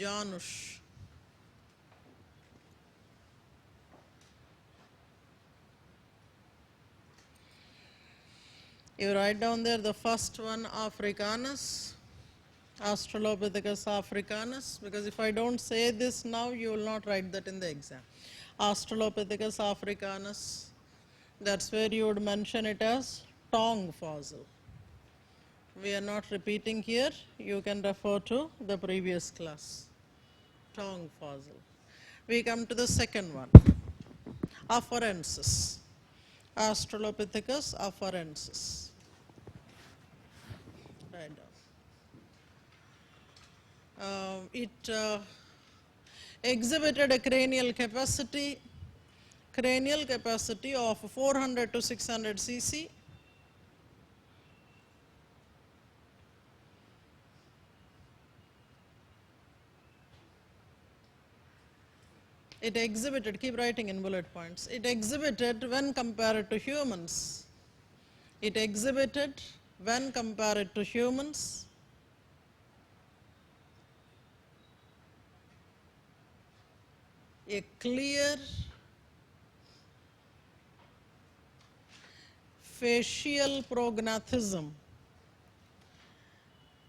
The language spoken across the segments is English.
Janusz. You write down there the first one, Africanus, Australopithecus africanus, because if I don't say this now, you will not write that in the exam. Australopithecus africanus, that's where you would mention it as tongue fossil. We are not repeating here, you can refer to the previous class, tongue fossil. We come to the second one, Afarensis, Australopithecus afarensis. Right down. It exhibited a cranial capacity of 400 to 600 cc. It exhibited, keep writing in bullet points, it exhibited when compared to humans. It exhibited when compared to humans a clear facial prognathism.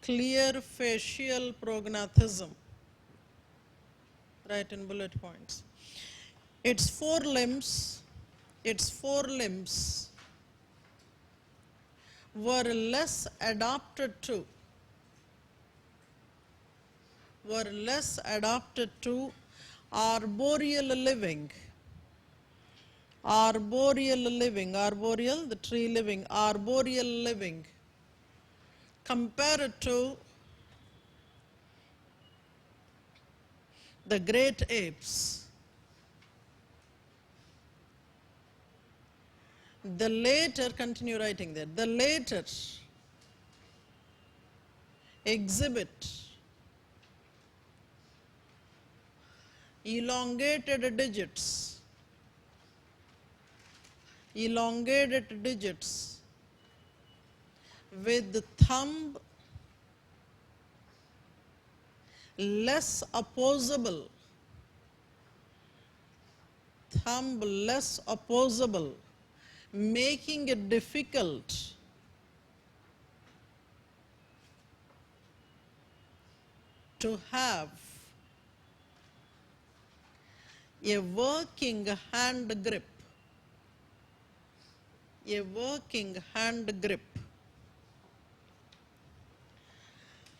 Clear facial prognathism. Write in bullet points. Its forelimbs were less adapted to arboreal living, arboreal, the tree living, arboreal living, compared to the great apes. The later, continue writing there, the later exhibit elongated digits with thumb less opposable, making it difficult to have a working hand grip.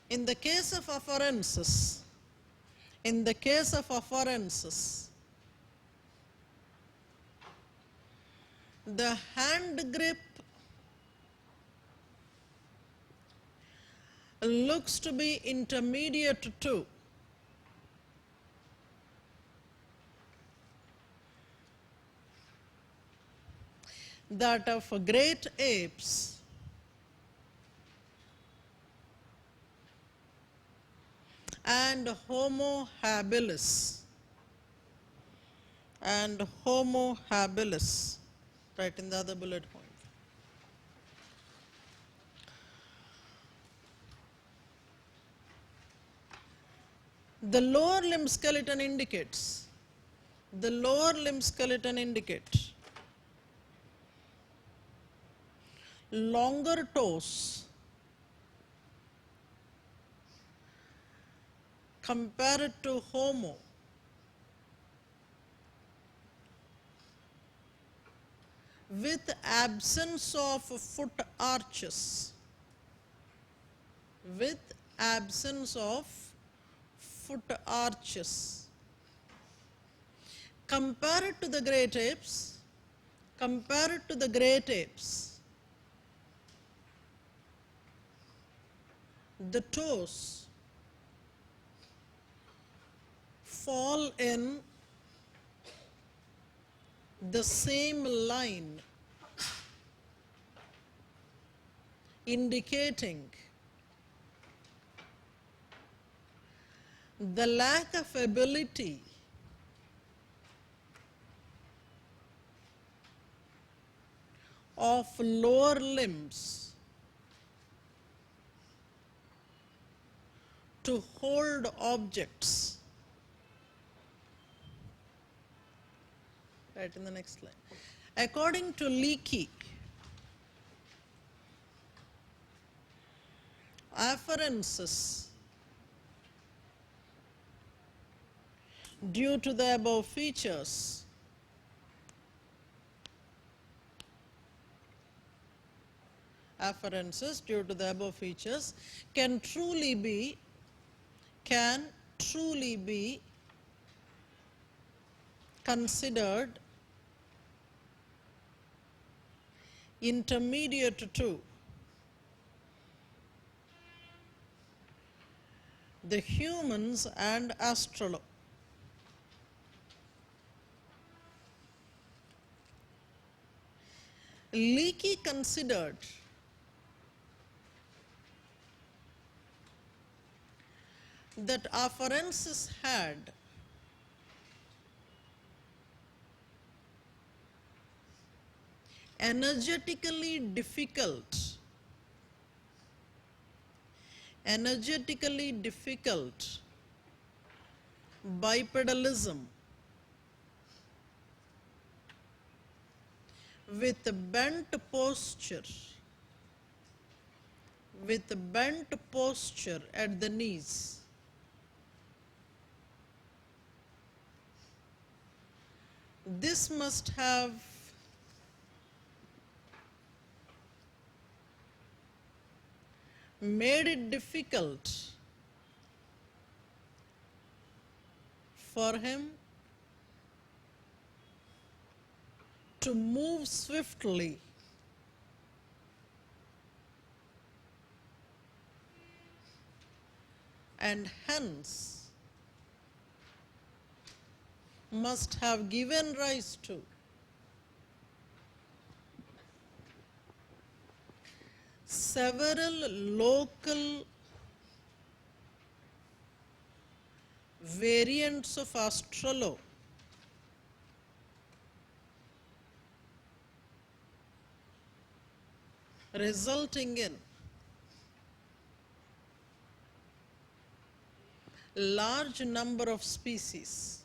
In the case of afarensis, the hand grip looks to be intermediate to that of great apes and Homo habilis. Right in the other bullet point. The lower limb skeleton indicates longer toes compared to Homo, with absence of foot arches, compared to the great apes, the toes fall in the same line, indicating the lack of ability of lower limbs to hold objects. Right in the next line. According to Leakey, afferences due to the above features can truly be considered intermediate to the humans and astrolobe. Leakey considered that afferences had energetically difficult bipedalism with bent posture at the knees. This must have made it difficult for him to move swiftly and hence must have given rise to several local variants of astrolabe resulting in large number of species.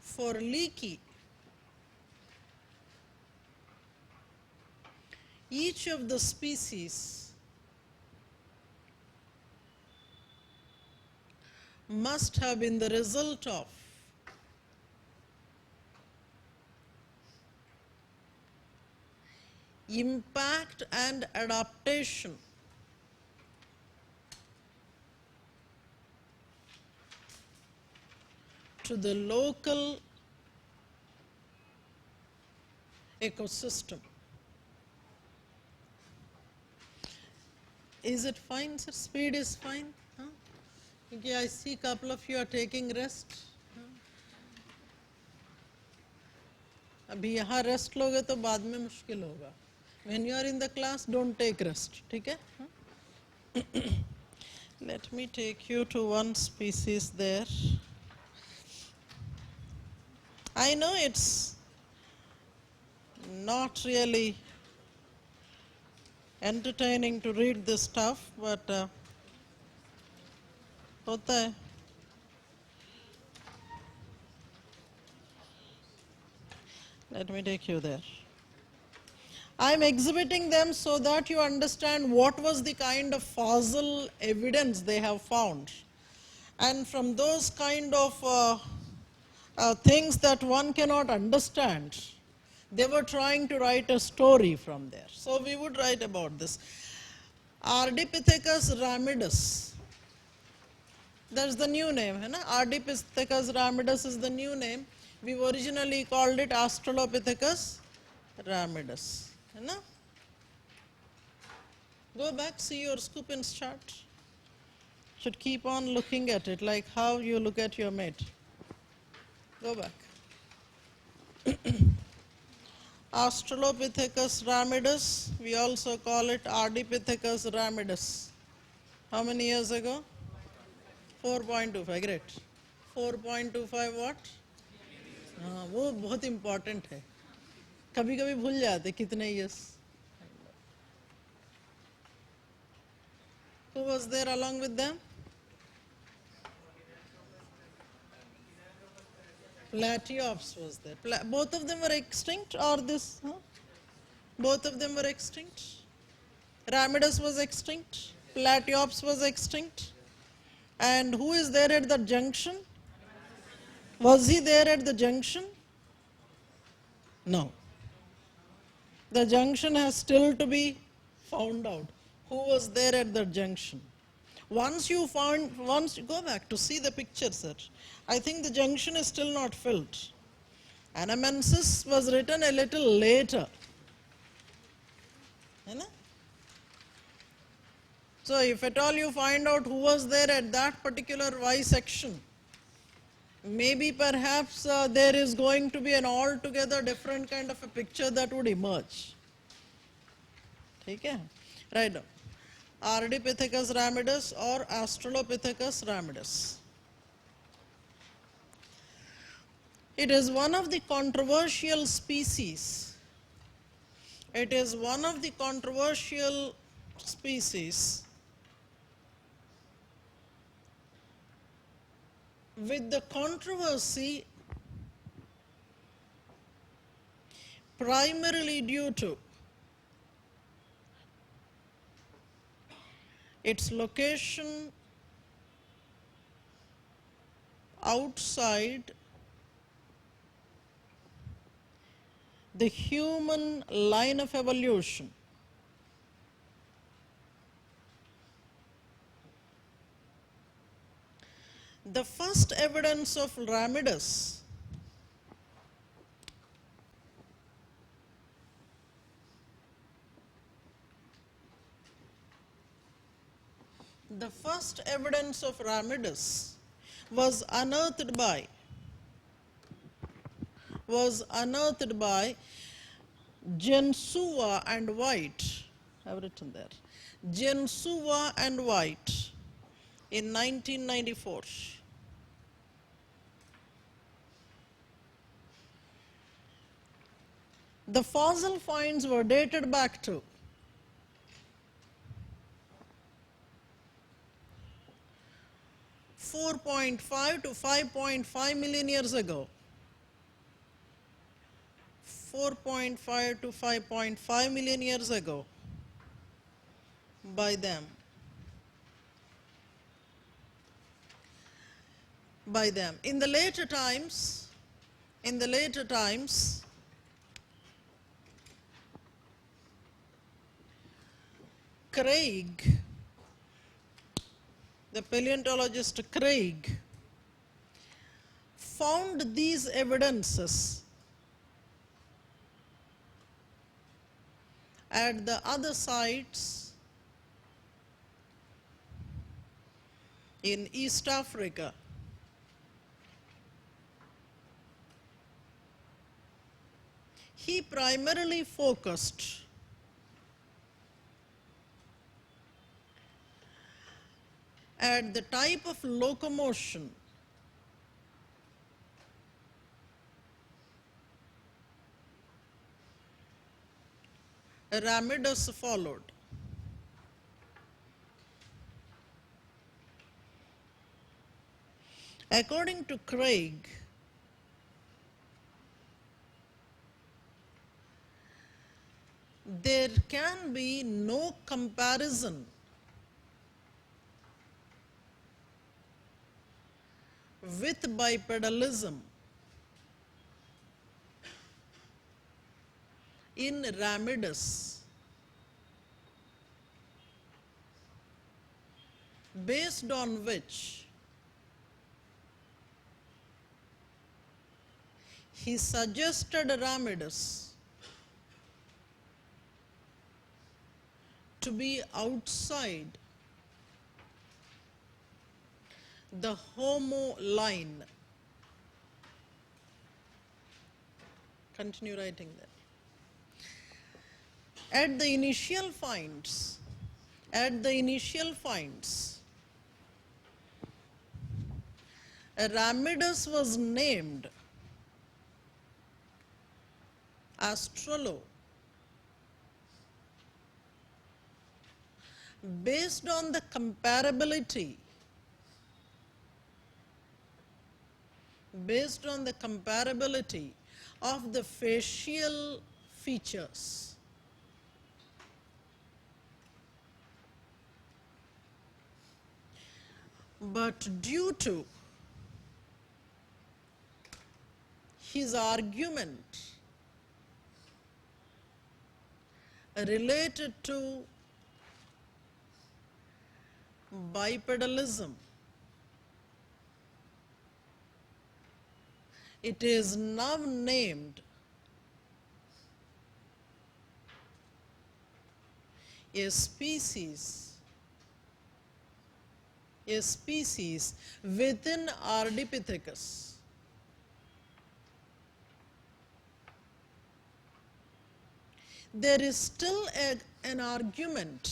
For Leakey, each of the species must have been the result of impact and adaptation to the local ecosystem. Is it fine, sir? Speed is fine? Huh? Okay, I see a couple of you are taking rest. अभी यहाँ rest लोगे तो बाद में मुश्किल होगा. When you are in the class, don't take rest. ठीक है? Let me take you to one species there. I know it's not really entertaining to read this stuff, but होता है. Let me take you there. I am exhibiting them so that you understand what was the kind of fossil evidence they have found. And from those kind of things that one cannot understand, they were trying to write a story from there. So we would write about this. Ardipithecus ramidus. That's the new name. Hai na? Ardipithecus ramidus is the new name. We originally called it Australopithecus ramidus. Hai na? Go back, see your Skupin's chart. Should keep on looking at it like how you look at your mate. Go back. Australopithecus ramidus, we also call it Ardipithecus ramidus. How many years ago? 4.25, great. 4.25 what? हाँ, वो बहुत important है. कभी कभी भूल जाते कितने years. Who was there along with them? Platyops was there. Both of them were extinct, or this? Huh? Both of them were extinct. Ramidus was extinct. Platyops was extinct. And who is there at the junction? Was he there at the junction? No. The junction has still to be found out. Who was there at the junction? Once you go back to see the picture, sir. I think the junction is still not filled. Anamensis was written a little later. So if at all you find out who was there at that particular Y section, maybe perhaps there is going to be an altogether different kind of a picture that would emerge. Okay? Right now. Ardipithecus ramidus or Australopithecus ramidus. It is one of the controversial species. It is one of the controversial species with the controversy primarily due to its location outside the human line of evolution. The first evidence of Ramidus was unearthed by Gensuva and White. I have written there. Gensuva and White in 1994. The fossil finds were dated back to 4.5 to 5.5 million years ago. 4.5 to 5.5 million years ago by them. In the later times, Craig, the paleontologist Craig, found these evidences at the other sites in East Africa. He primarily focused at the type of locomotion Ramidus followed. According to Craig, there can be no comparison with bipedalism in Ramidus, based on which he suggested Ramidus to be outside the Homo line. Continue writing that. At the initial finds, Ramidus was named Australo, based on the comparability, of the facial features. But due to his argument related to bipedalism, it is now named a species within Ardipithecus. There is still an argument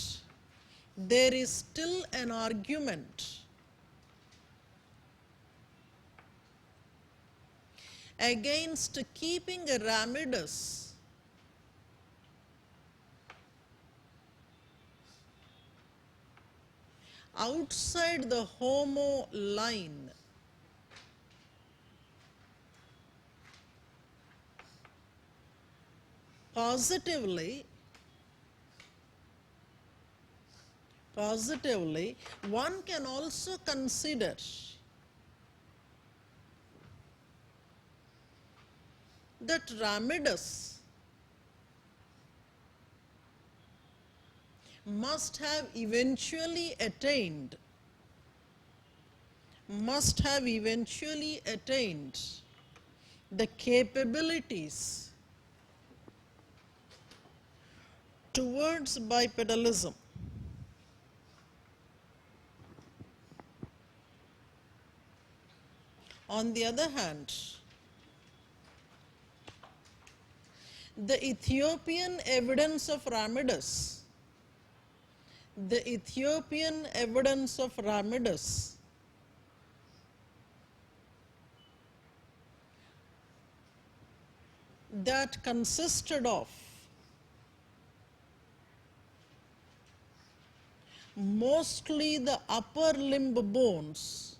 against keeping a ramidus outside the Homo line. Positively, one can also consider that ramidus must have eventually attained the capabilities towards bipedalism. On the other hand, the Ethiopian evidence of ramidus that consisted of mostly the upper limb bones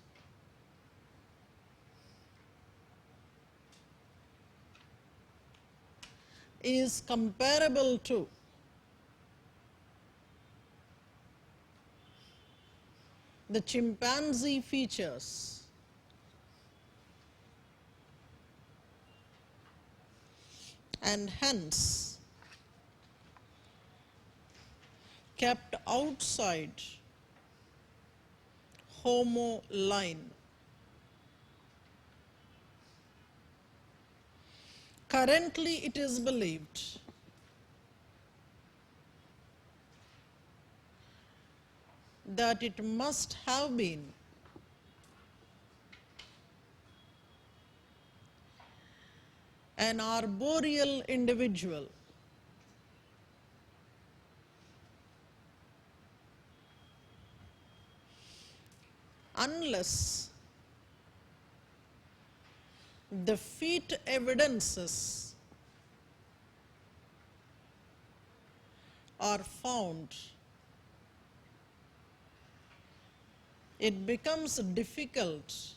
is comparable to the chimpanzee features, and hence kept outside Homo line. Currently, it is believed that it must have been an arboreal individual unless the feet evidences are found. It becomes difficult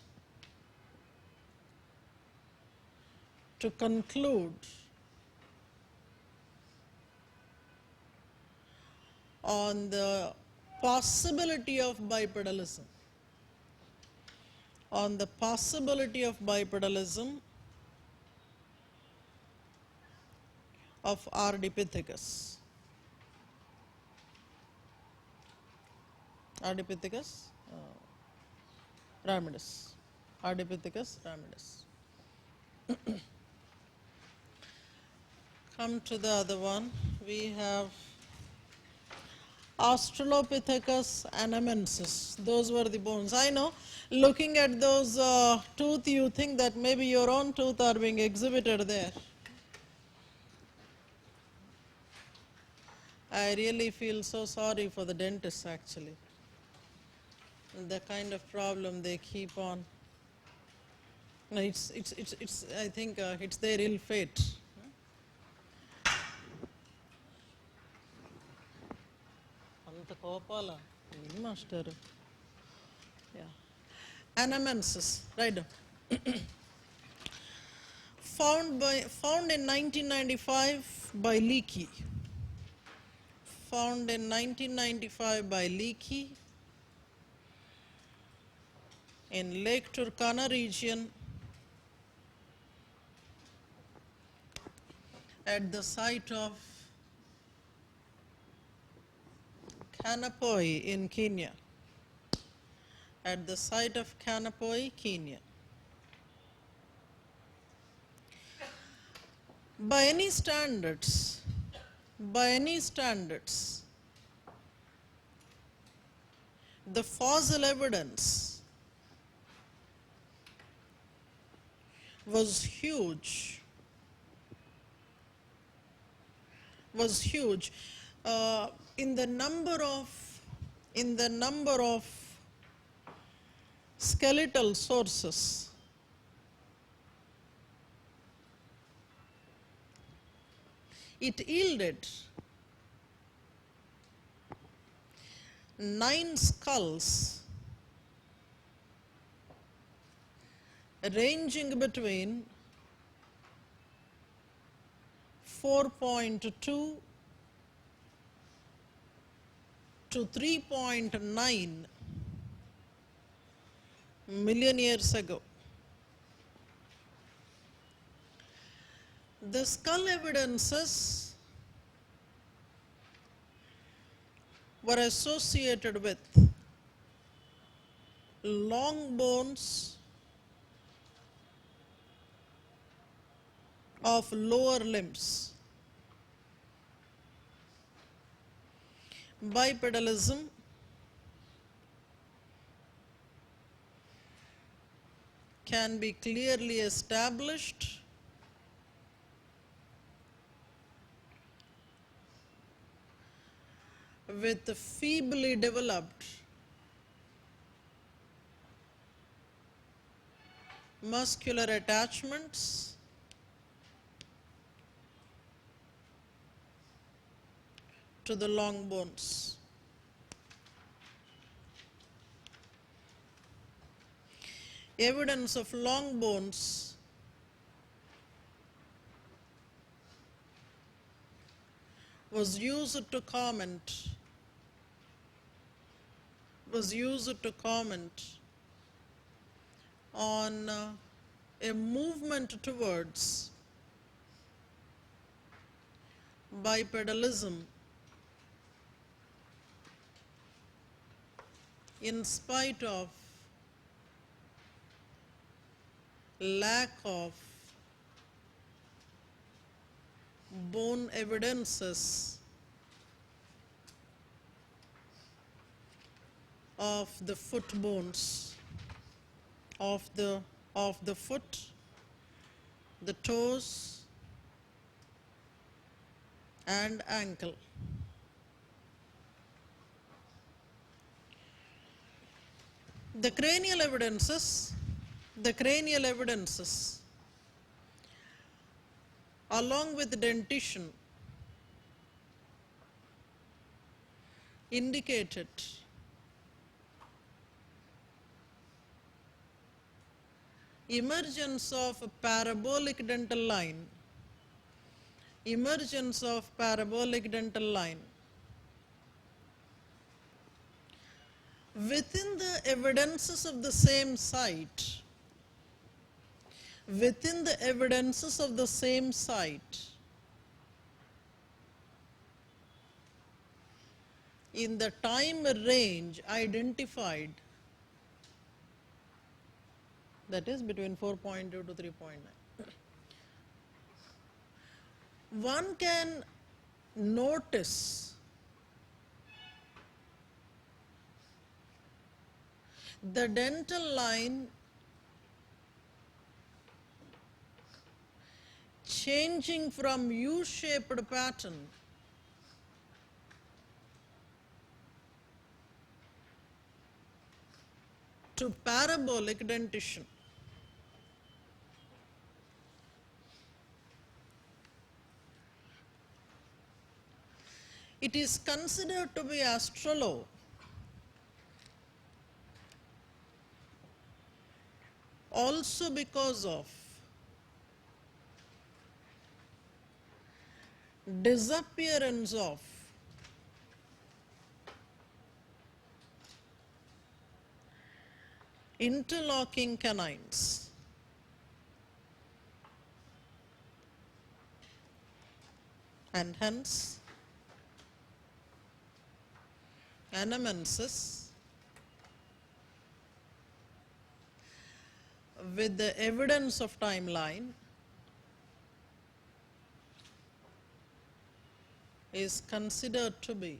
to conclude on the possibility of bipedalism, of Ardipithecus. Ramidus. Ardipithecus ramidus. Come to the other one. We have Australopithecus anamensis. Those were the bones. I know, looking at those tooth, you think that maybe your own tooth are being exhibited there. I really feel so sorry for the dentists actually. The kind of problem they keep on. No, it's I think it's their ill fate. అంత కోపాల ఏం master yeah Anamensis, right? Found in 1995 by Leakey. Found in 1995 by Leakey in Lake Turkana region at the site of Kanapoi in Kenya. At the site of Kanapoi, Kenya. By any standards, the fossil evidence was huge. In the number of skeletal sources. It yielded 9 skulls ranging between 4.2 to 3.9 million years ago. The skull evidences were associated with long bones of lower limbs, bipedalism, can be clearly established with feebly developed muscular attachments to the long bones. Evidence of long bones was used to comment on a movement towards bipedalism in spite of lack of bone evidences of the foot bones, of the foot, the toes and ankle. The cranial evidences along with dentition indicated emergence of parabolic dental line. Within the evidences of the same site, in the time range identified, that is between 4.2 to 3.9, one can notice the dental line changing from U-shaped pattern to parabolic dentition. It is considered to be Australo also because of disappearance of interlocking canines and hence anamensis with the evidence of timeline is considered to be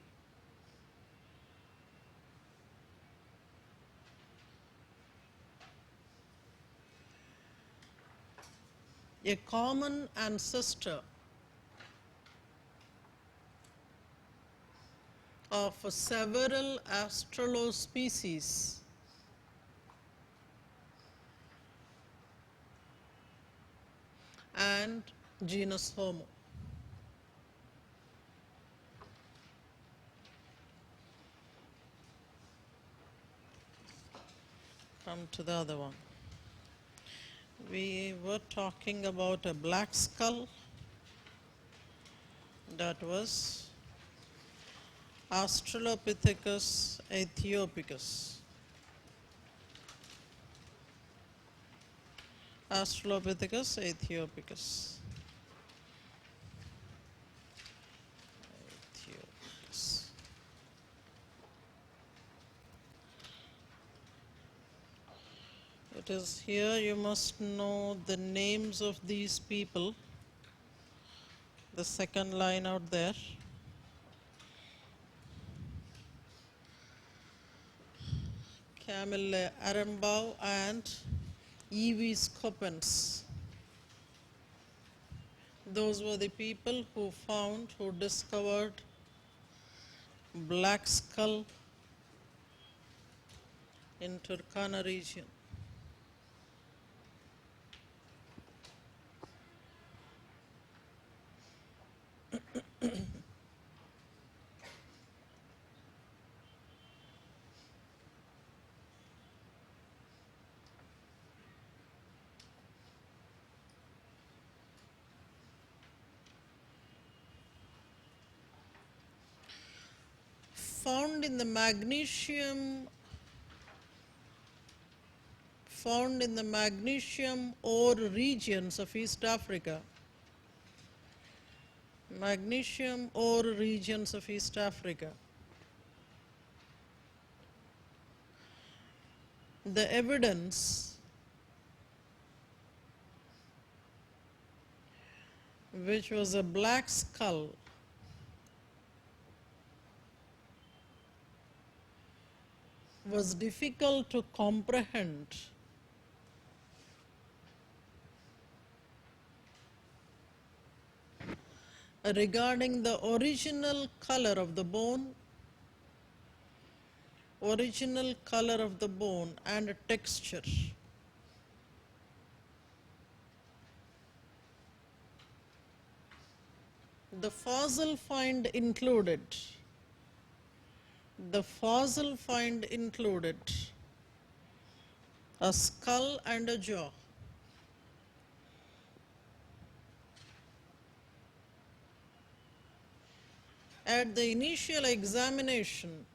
a common ancestor of several Australospecies and genus Homo. Come to the other one. We were talking about a black skull that was Australopithecus aethiopicus. Australopithecus aethiopicus. Aethiopicus. It is here you must know the names of these people. The second line out there. Camille Arambau and Evie Scoppens. Those were the people who discovered black skull in Turkana region. Found in the magnesium ore regions of East Africa. Magnesium ore regions of East Africa. The evidence which was a black skull was difficult to comprehend regarding the original color of the bone and texture. The fossil find included a skull and a jaw. At the initial examination,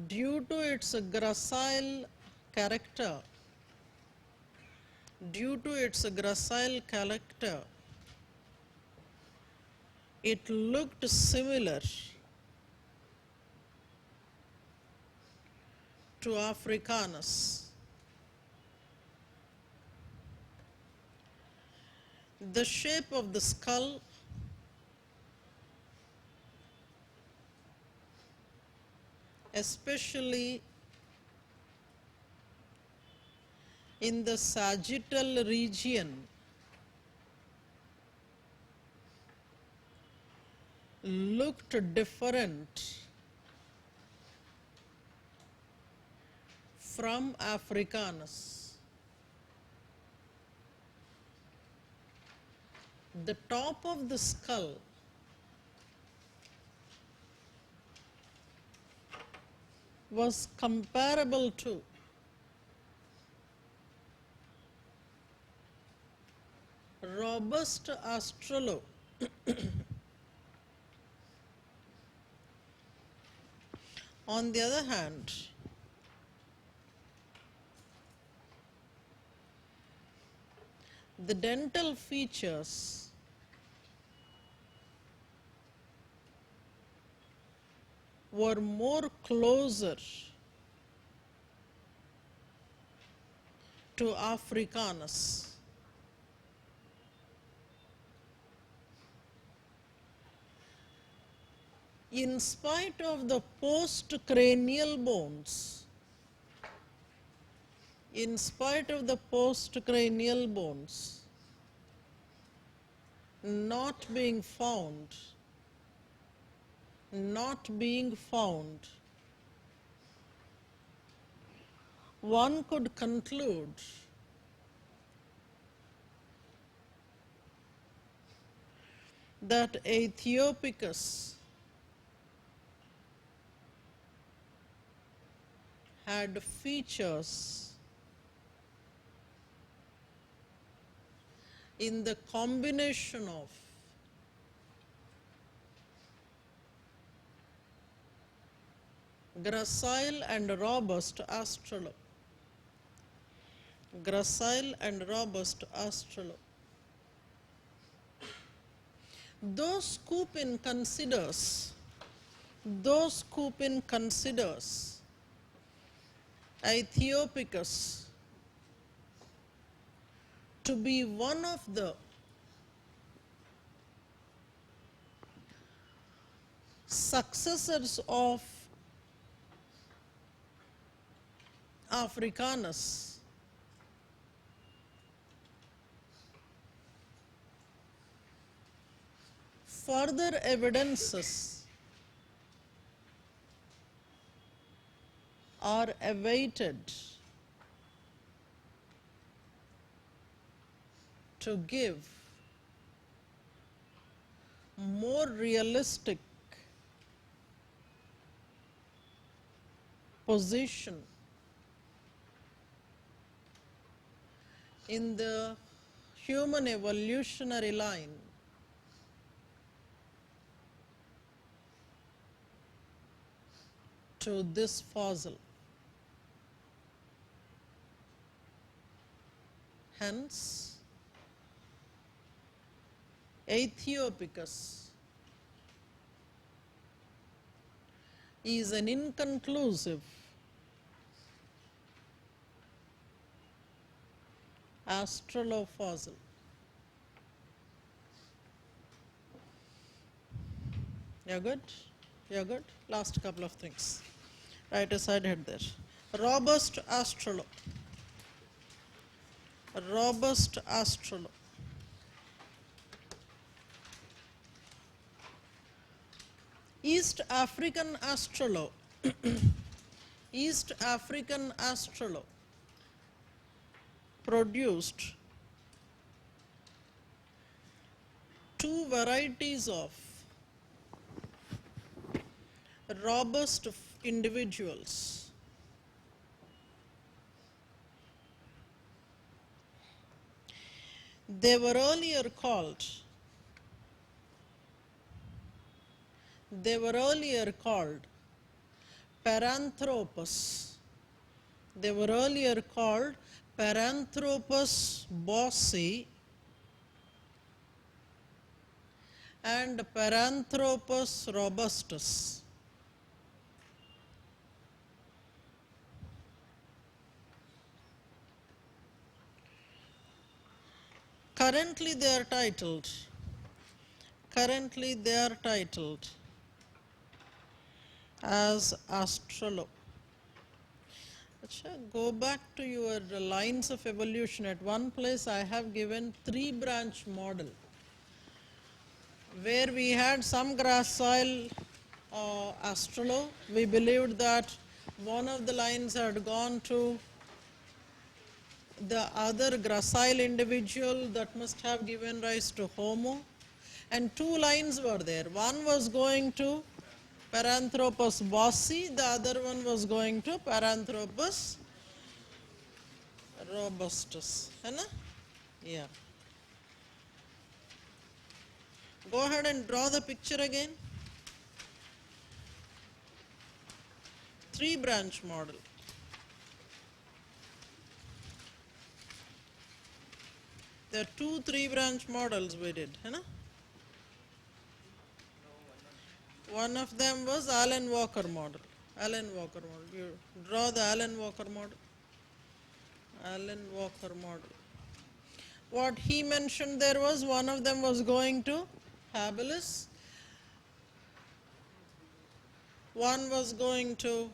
due to its gracile character, it looked similar to Africanus. The shape of the skull especially in the sagittal region looked different from Africanus. the top of the skull was comparable to robust australo. On the other hand, the dental features were more closer to Africanus. In spite of the postcranial bones, not being found, one could conclude that Aethiopicus had features in the combination of gracile and robust australo. Those Kupin considers Aethiopicus to be one of the successors of Africanus. Further evidences are awaited to give more realistic position in the human evolutionary line to this fossil. Hence, Aethiopicus is an inconclusive australofossil. You're good? You're good? Last couple of things. Right aside head there. Robust australo. East African australo produced two varieties of robust individuals. They were earlier called Paranthropus. They were earlier called Paranthropus bossi and Paranthropus robustus. Currently they are titled as australo. Go back to your lines of evolution. At one place I have given 3-branch model where we had some gracile australo. We believed that one of the lines had gone to the other gracile individual that must have given rise to Homo. And two lines were there. One was going to Paranthropus bossy, the other one was going to Paranthropus robustus. है ना? Yeah. Go ahead and draw the picture again. Three branch model. There are two 3-branch models we did. है ना? One of them was Alan Walker model. Alan Walker model. You draw the Alan Walker model. Alan Walker model. What he mentioned there was one of them was going to habilis. One was going to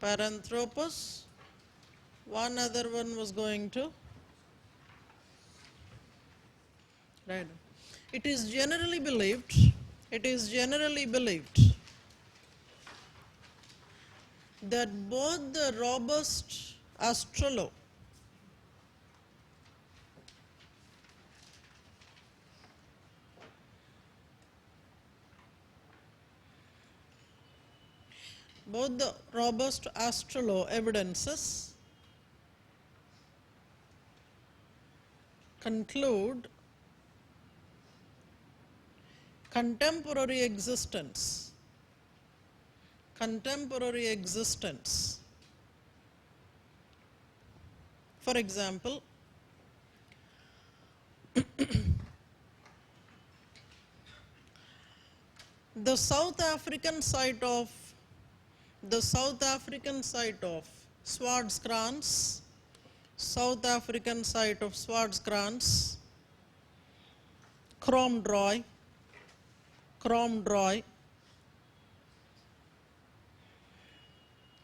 Paranthropus. One other one was going to right. It is generally believed that both the robust Astrolo evidences conclude contemporary existence. For example, the South African site of Swartkrans, Kromdraai,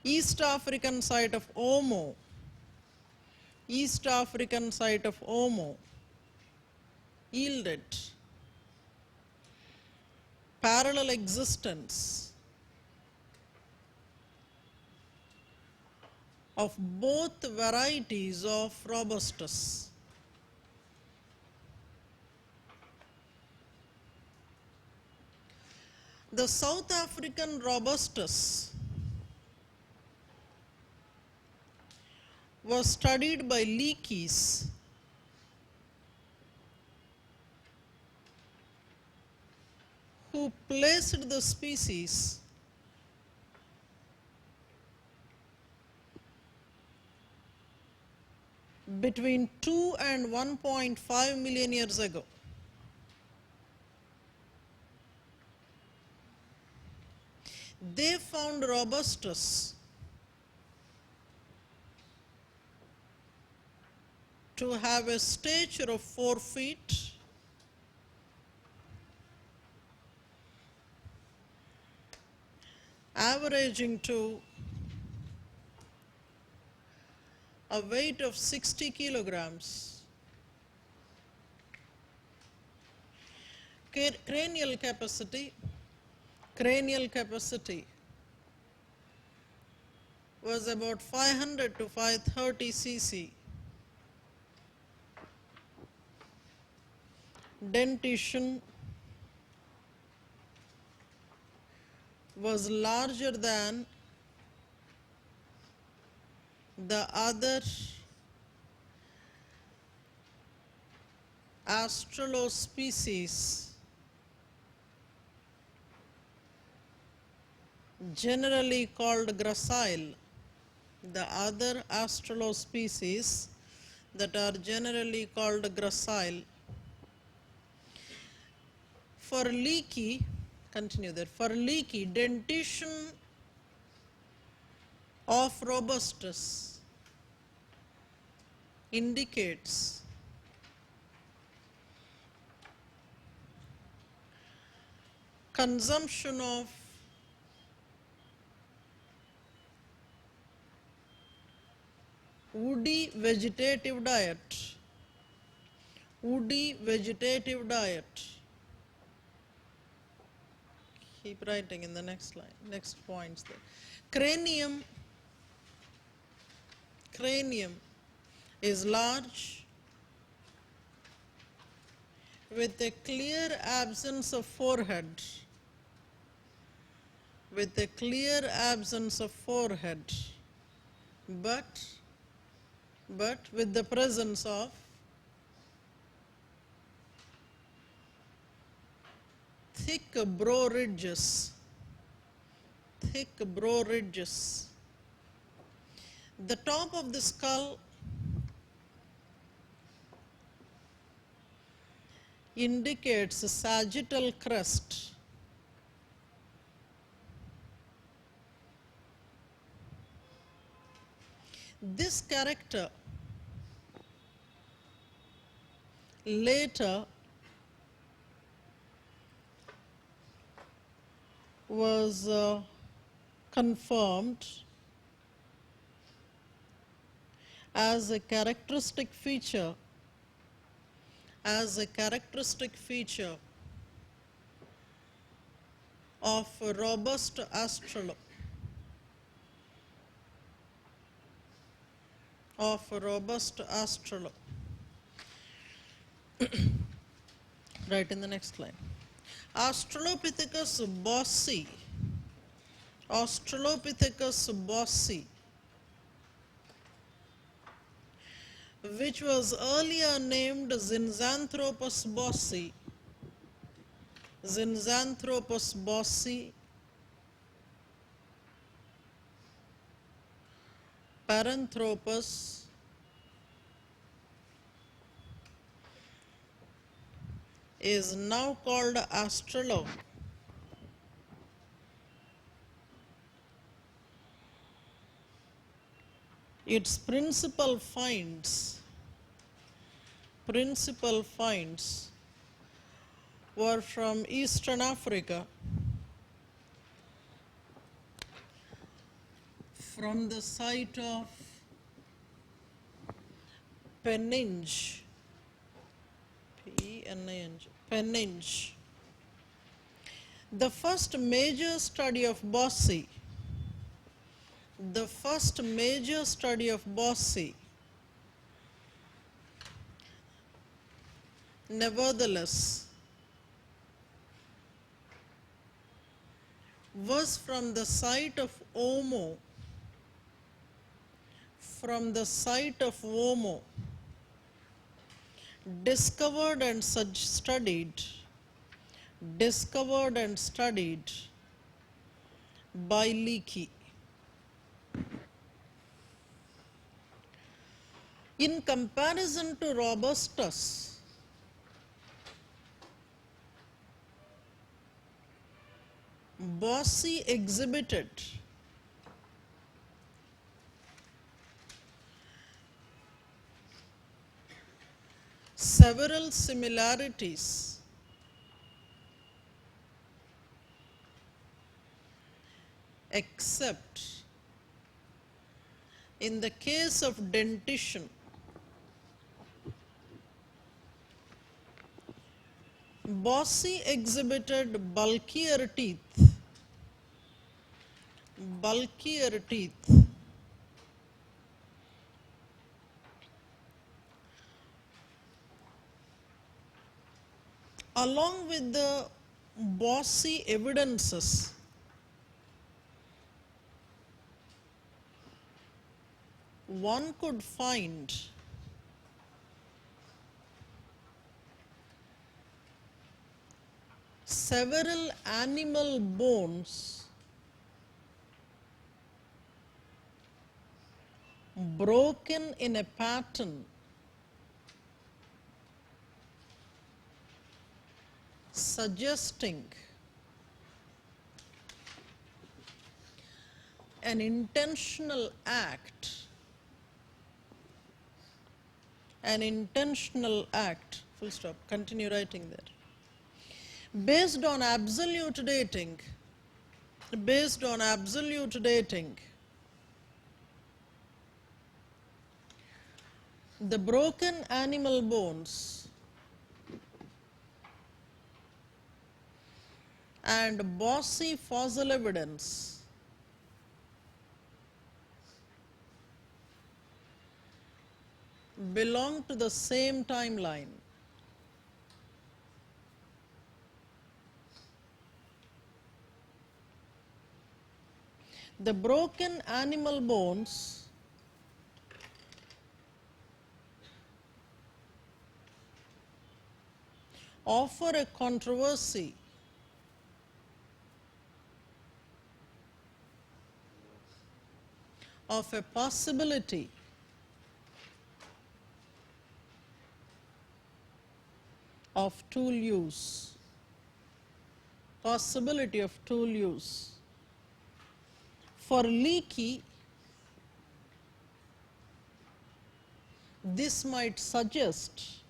East African site of Omo, yielded parallel existence of both varieties of robustus. The South African robustus was studied by Leakeys, who placed the species between 2 and 1.5 million years ago. They found robustus to have a stature of 4 feet, averaging to a weight of 60 kilograms. Cranial capacity was about 500 to 530 cc. Dentition was larger than the other Astrolo species, generally called gracile. The other Astrolo species that are generally called gracile. For Leakey, dentition of robustus indicates consumption of woody vegetative diet. Keep writing in the next line, next points there. Cranium is large with a clear absence of forehead, but with the presence of thick brow ridges. The top of the skull indicates a sagittal crest. This character later was confirmed as a characteristic feature of a robust astrolabe. Right in the next line. Australopithecus bossi, which was earlier named Zinjanthropus bossi, Paranthropus, is now called astrolabe. Its principal finds were from Eastern Africa, from the site of Pennine. The first major study of bossi, nevertheless, was from the site of Omo, discovered and studied by Leakey. In comparison to Robustus, bossi exhibited several similarities except in the case of dentition. Bossi exhibited bulkier teeth, along with the bossi evidences one could find several animal bones broken in a pattern suggesting an intentional act, full stop, continue writing there. Based on absolute dating, the broken animal bones and bossy fossil evidence belong to the same timeline. The broken animal bones offer a controversy of a possibility of tool use, possibility of tool use. For Leakey, this might suggest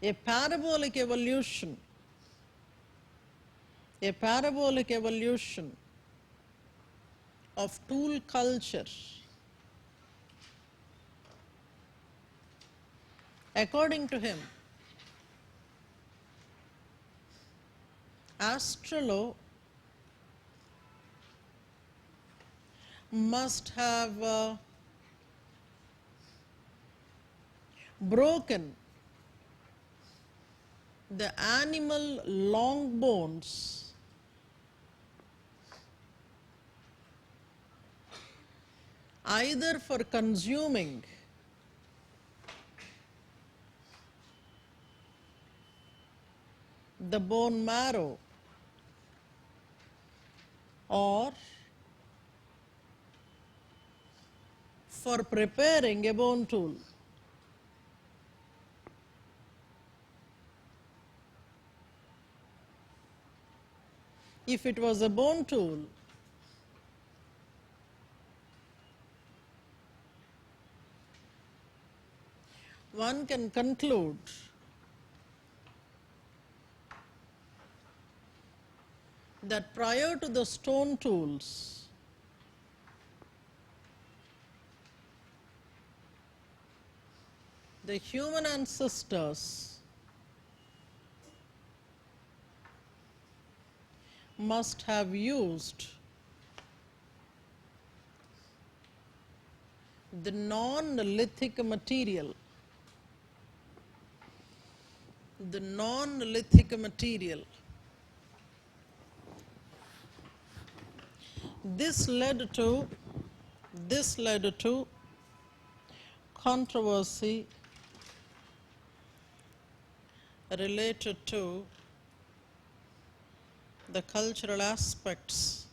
a parabolic evolution of tool culture. According to him, Astrollo must have broken the animal long bones either for consuming the bone marrow or for preparing a bone tool. If it was a bone tool, one can conclude that prior to the stone tools, the human ancestors must have used the non-lithic material. The non-lithic material. This led to controversy related to the cultural aspects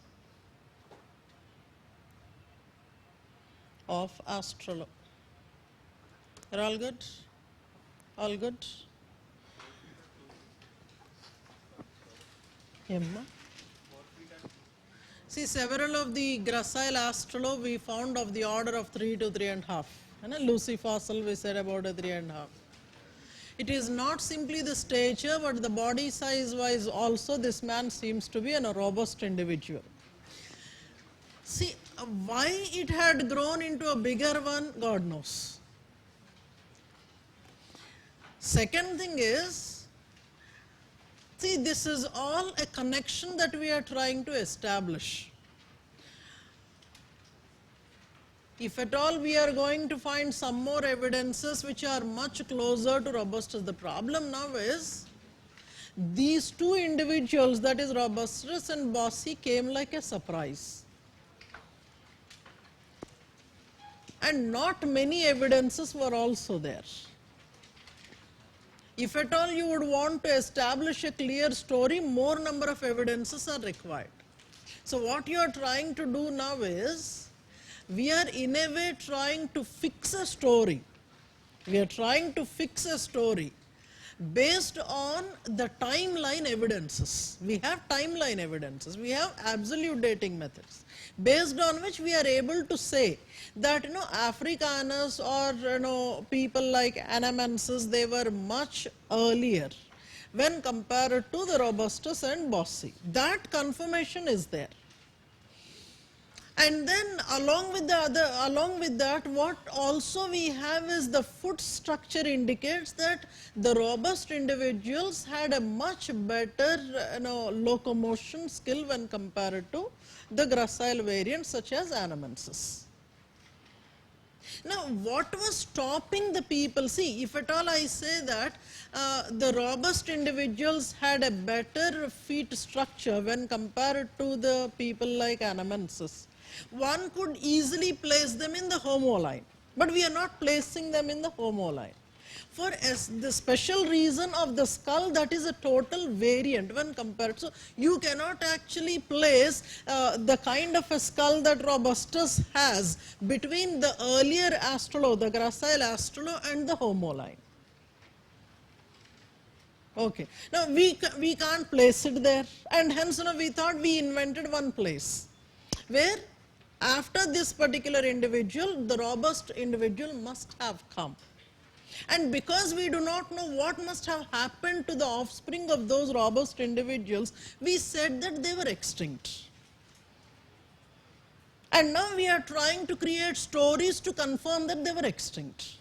of Astrollo. Are all good? All good? Emma? See, several of the gracile Astrollo we found of the order of 3 to 3.5. And a Lucy fossil we said about a 3.5. It is not simply the stature, but the body size wise also this man seems to be a robust individual. See, why it had grown into a bigger one, God knows. Second thing is, see, this is all a connection that we are trying to establish. If at all we are going to find some more evidences which are much closer to robustus, the problem now is these two individuals, that is robustus and bossy, came like a surprise. And not many evidences were also there. If at all you would want to establish a clear story, more number of evidences are required. So what you are trying to do now is, we are in a way trying to fix a story. We are trying to fix a story based on the timeline evidences. We have timeline evidences. We have absolute dating methods based on which we are able to say that Africanus or people like Anamensis, they were much earlier when compared to the robustus and bossy. That confirmation is there. And then along with that, what also we have is the foot structure indicates that the robust individuals had a much better locomotion skill when compared to the gracile variants such as Anamensis. Now, what was stopping the people? See, if at all I say that the robust individuals had a better feet structure when compared to the people like Anamensis, one could easily place them in the Homo line, but we are not placing them in the Homo line. For the special reason of the skull, that is a total variant when compared. So, you cannot actually place the kind of a skull that Robustus has between the earlier Astrolo, the gracile Astrolo and the Homo line. Okay. Now, we can't place it there, and hence we thought we invented one place where after this particular individual, the robust individual must have come. And because we do not know what must have happened to the offspring of those robust individuals, we said that they were extinct. And now we are trying to create stories to confirm that they were extinct.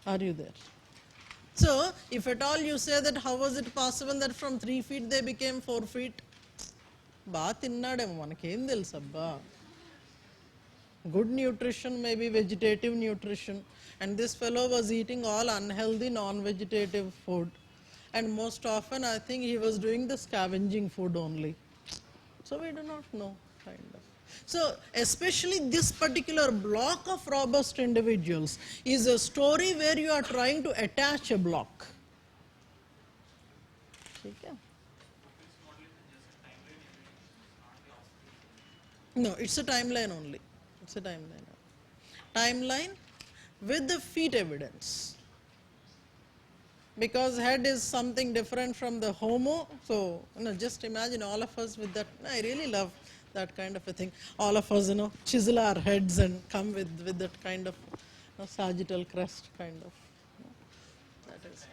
Are you there? So, if at all you say that how was it possible that from 3 feet they became 4 feet? Good nutrition may be vegetative nutrition, and this fellow was eating all unhealthy non-vegetative food, and most often I think he was doing the scavenging food only. So we do not know, kind of. So especially this particular block of robust individuals is a story where you are trying to attach a block. Okay. No, it's a timeline only. It's a timeline. Timeline with the feet evidence. Because head is something different from the Homo. So, just imagine all of us with that. I really love that kind of a thing. All of us, chisel our heads and come with that kind of sagittal crest kind of. That is.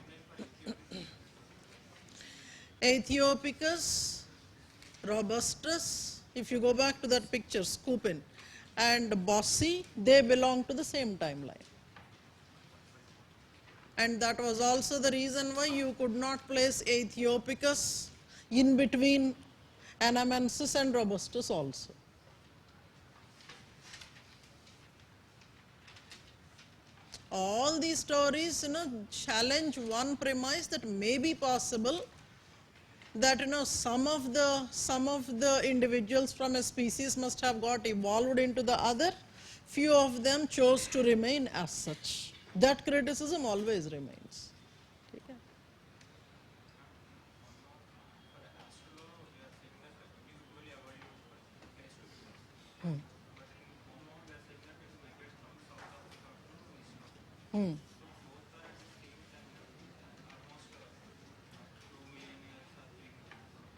Aethiopicus, robustus, if you go back to that picture, Skupin, and Bossi, they belong to the same timeline. And that was also the reason why you could not place Aethiopicus in between Anamensis and Robustus also. All these stories, challenge one premise that may be possible that some of the individuals from a species must have got evolved into the other. Few of them chose to remain as such. That criticism always remains. Okay.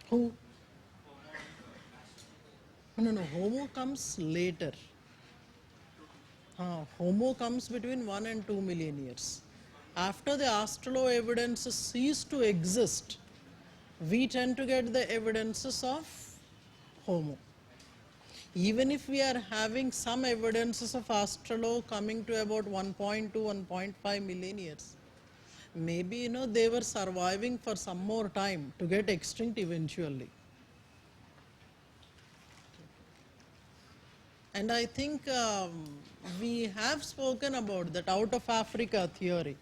Who? No, Homo comes later. Homo comes between 1 and 2 million years. After the Australo evidences cease to exist, we tend to get the evidences of Homo. Even if we are having some evidences of Australo coming to about 1.2, 1.5 million years, maybe they were surviving for some more time to get extinct eventually. And I think we have spoken about that out of Africa theory.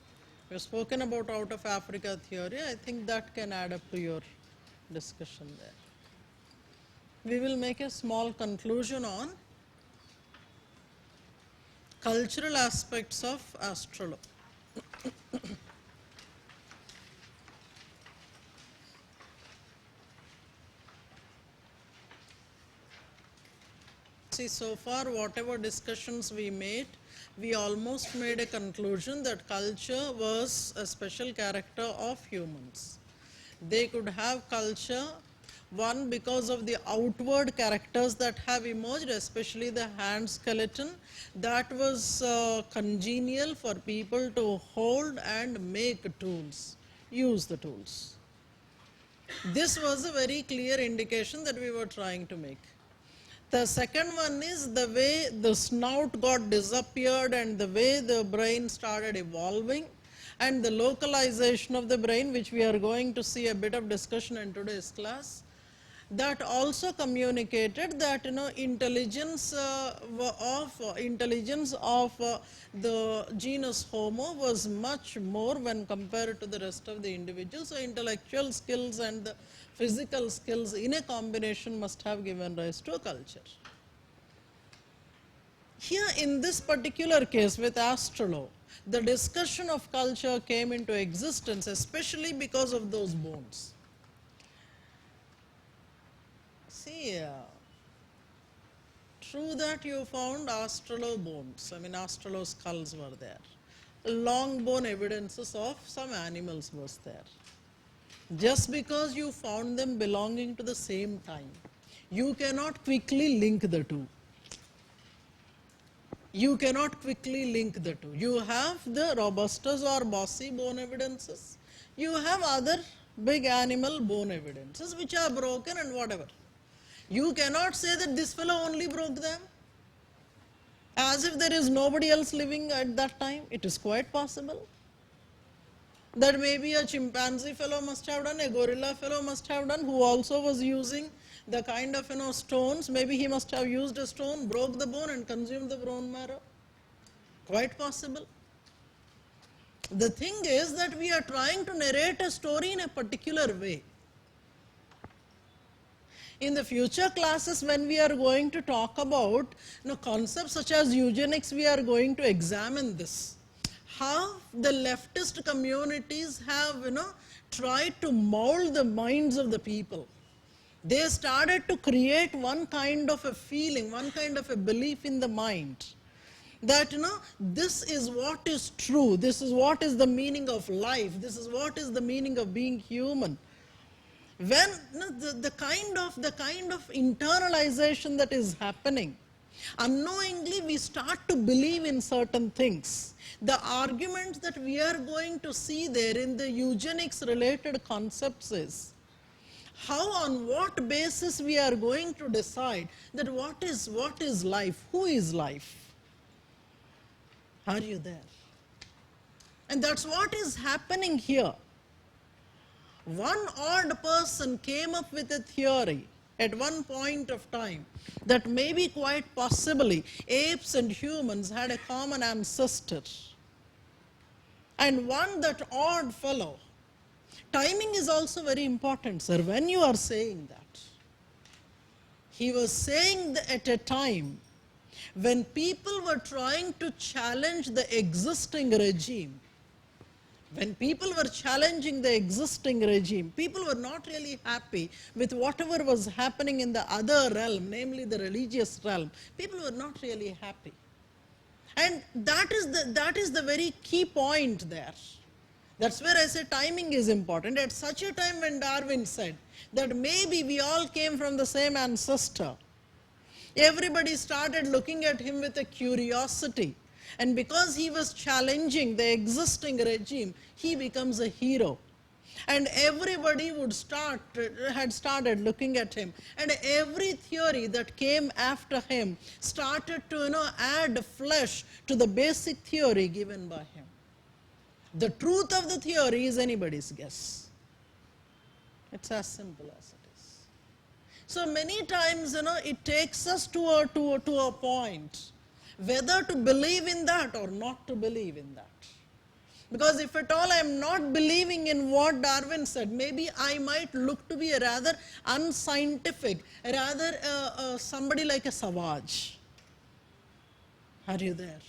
We have spoken about out of Africa theory. I think that can add up to your discussion there. We will make a small conclusion on cultural aspects of Australo. See, so far whatever discussions we made, we almost made a conclusion that culture was a special character of humans. They could have culture, one, because of the outward characters that have emerged, especially the hand skeleton, that was congenial for people to hold and make tools, use the tools. This was a very clear indication that we were trying to make. The second one is the way the snout got disappeared and the way the brain started evolving, and the localization of the brain, which we are going to see a bit of discussion in today's class. That also communicated that intelligence of the genus Homo was much more when compared to the rest of the individuals. So intellectual skills and the physical skills in a combination must have given rise to a culture. Here in this particular case with Astrolo, the discussion of culture came into existence especially because of those bones. See, true that you found Astrolo bones, Astrolo skulls were there. Long bone evidences of some animals was there. Just because you found them belonging to the same time, you cannot quickly link the two. You cannot quickly link the two. You have the robustus or bossy bone evidences. You have other big animal bone evidences which are broken and whatever. You cannot say that this fellow only broke them, as if there is nobody else living at that time. It is quite possible that maybe a chimpanzee fellow must have done, a gorilla fellow must have done, who also was using the kind of stones. Maybe he must have used a stone, broke the bone and consumed the bone marrow. Quite possible. The thing is that we are trying to narrate a story in a particular way. In the future classes, when we are going to talk about concepts such as eugenics, we are going to examine this. How the leftist communities have tried to mold the minds of the people. They started to create one kind of a feeling, one kind of a belief in the mind that this is what is true, this is what is the meaning of life, this is what is the meaning of being human. When the kind of internalization that is happening, unknowingly we start to believe in certain things. The arguments that we are going to see there in the eugenics related concepts is how, on what basis we are going to decide that what is life, who is life. Are you there? And that's what is happening here. One odd person came up with a theory at one point of time that maybe quite possibly apes and humans had a common ancestor. And that odd fellow, timing is also very important, sir, when you are saying that. He was saying that at a time when people were trying to challenge the existing regime. When people were challenging the existing regime, people were not really happy with whatever was happening in the other realm, namely the religious realm. People were not really happy. And that is the very key point there. That's where I say timing is important. At such a time when Darwin said that maybe we all came from the same ancestor, everybody started looking at him with a curiosity. And because he was challenging the existing regime, he becomes a hero. And everybody had started looking at him. And every theory that came after him started to add flesh to the basic theory given by him. The truth of the theory is anybody's guess. It's as simple as it is. So many times, it takes us to a point whether to believe in that or not to believe in that. Because if at all I am not believing in what Darwin said, maybe I might look to be a rather unscientific, rather somebody like a savage. Are you there?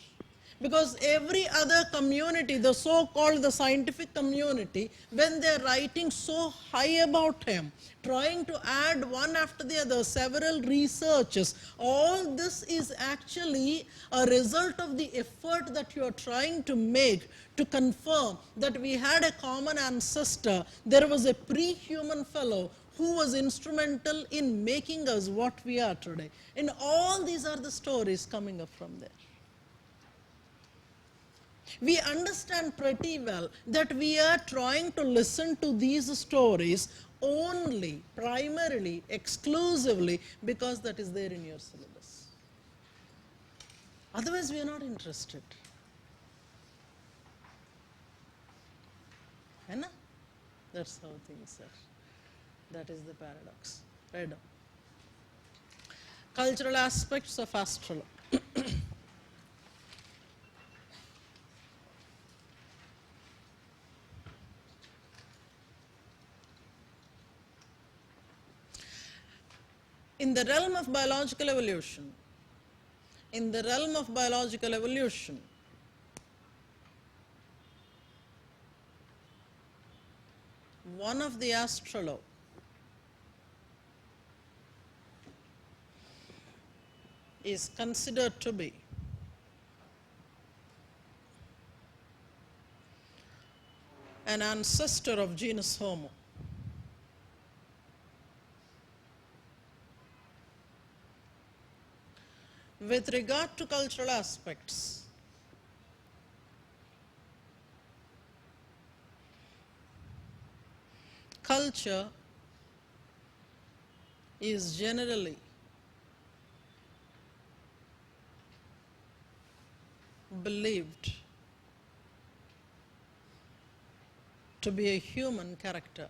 Because every other community, the so-called the scientific community, when they are writing so high about him, trying to add one after the other several researches, all this is actually a result of the effort that you are trying to make to confirm that we had a common ancestor, there was a pre-human fellow who was instrumental in making us what we are today. And all these are the stories coming up from there. We understand pretty well that we are trying to listen to these stories only, primarily, exclusively because that is there in your syllabus. Otherwise, we are not interested. Hai na? That's how things are. That is the paradox. Right on. Cultural aspects of astrology. In the realm of biological evolution, one of the astrolog is considered to be an ancestor of genus Homo. With regard to cultural aspects, culture is generally believed to be a human character.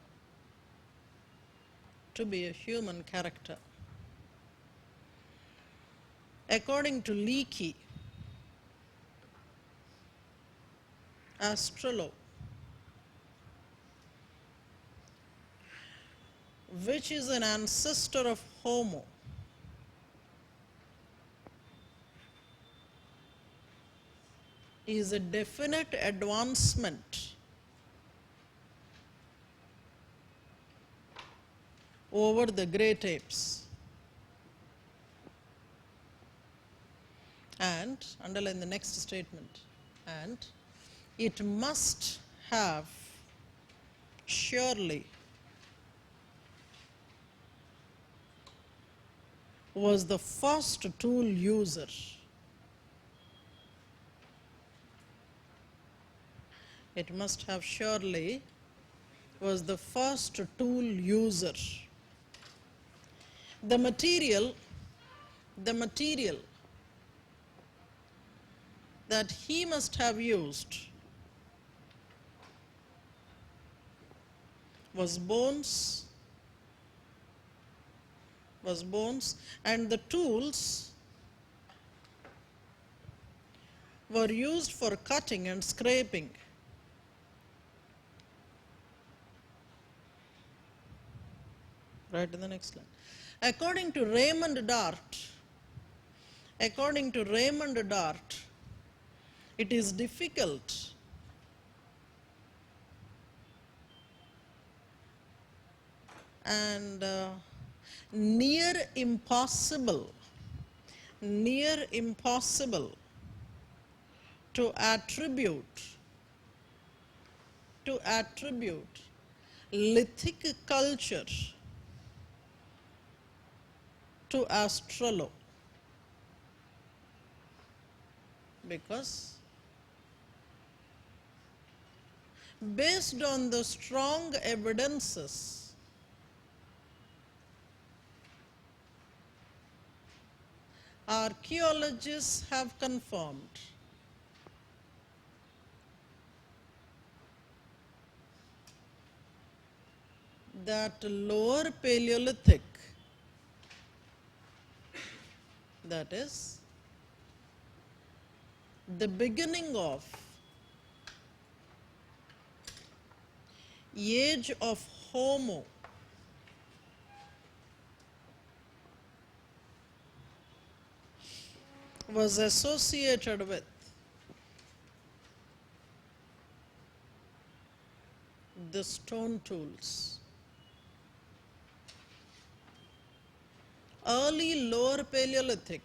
According to Leakey, astrologue, which is an ancestor of Homo, is a definite advancement over the great apes. And, underline the next statement, and it must have surely was the first tool user it must have surely was the first tool user. The material that he must have used was bones, and the tools were used for cutting and scraping. Right in the next line. According to Raymond Dart, it is difficult and near impossible to attribute lithic culture to astrology, because based on the strong evidences archaeologists have confirmed that lower Paleolithic, that is the beginning of age of Homo, was associated with the stone tools. Early lower Paleolithic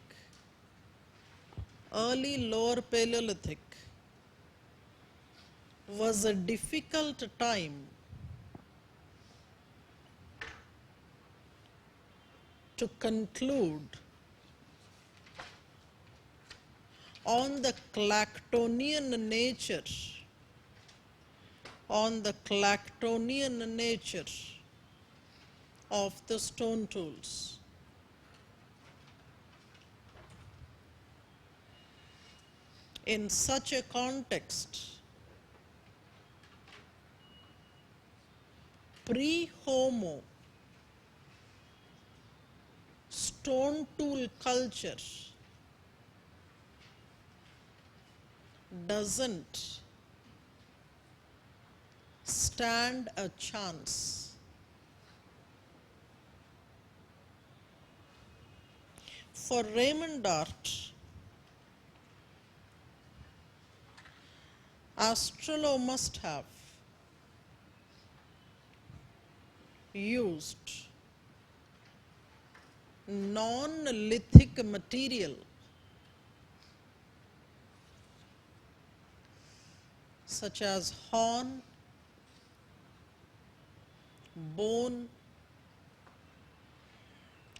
was a difficult time to conclude on the Clactonian nature, on the Clactonian nature of the stone tools. In such a context, pre-Homo stone tool culture doesn't stand a chance. For Raymond Dart, Astrollo must have used non-lithic material such as horn, bone,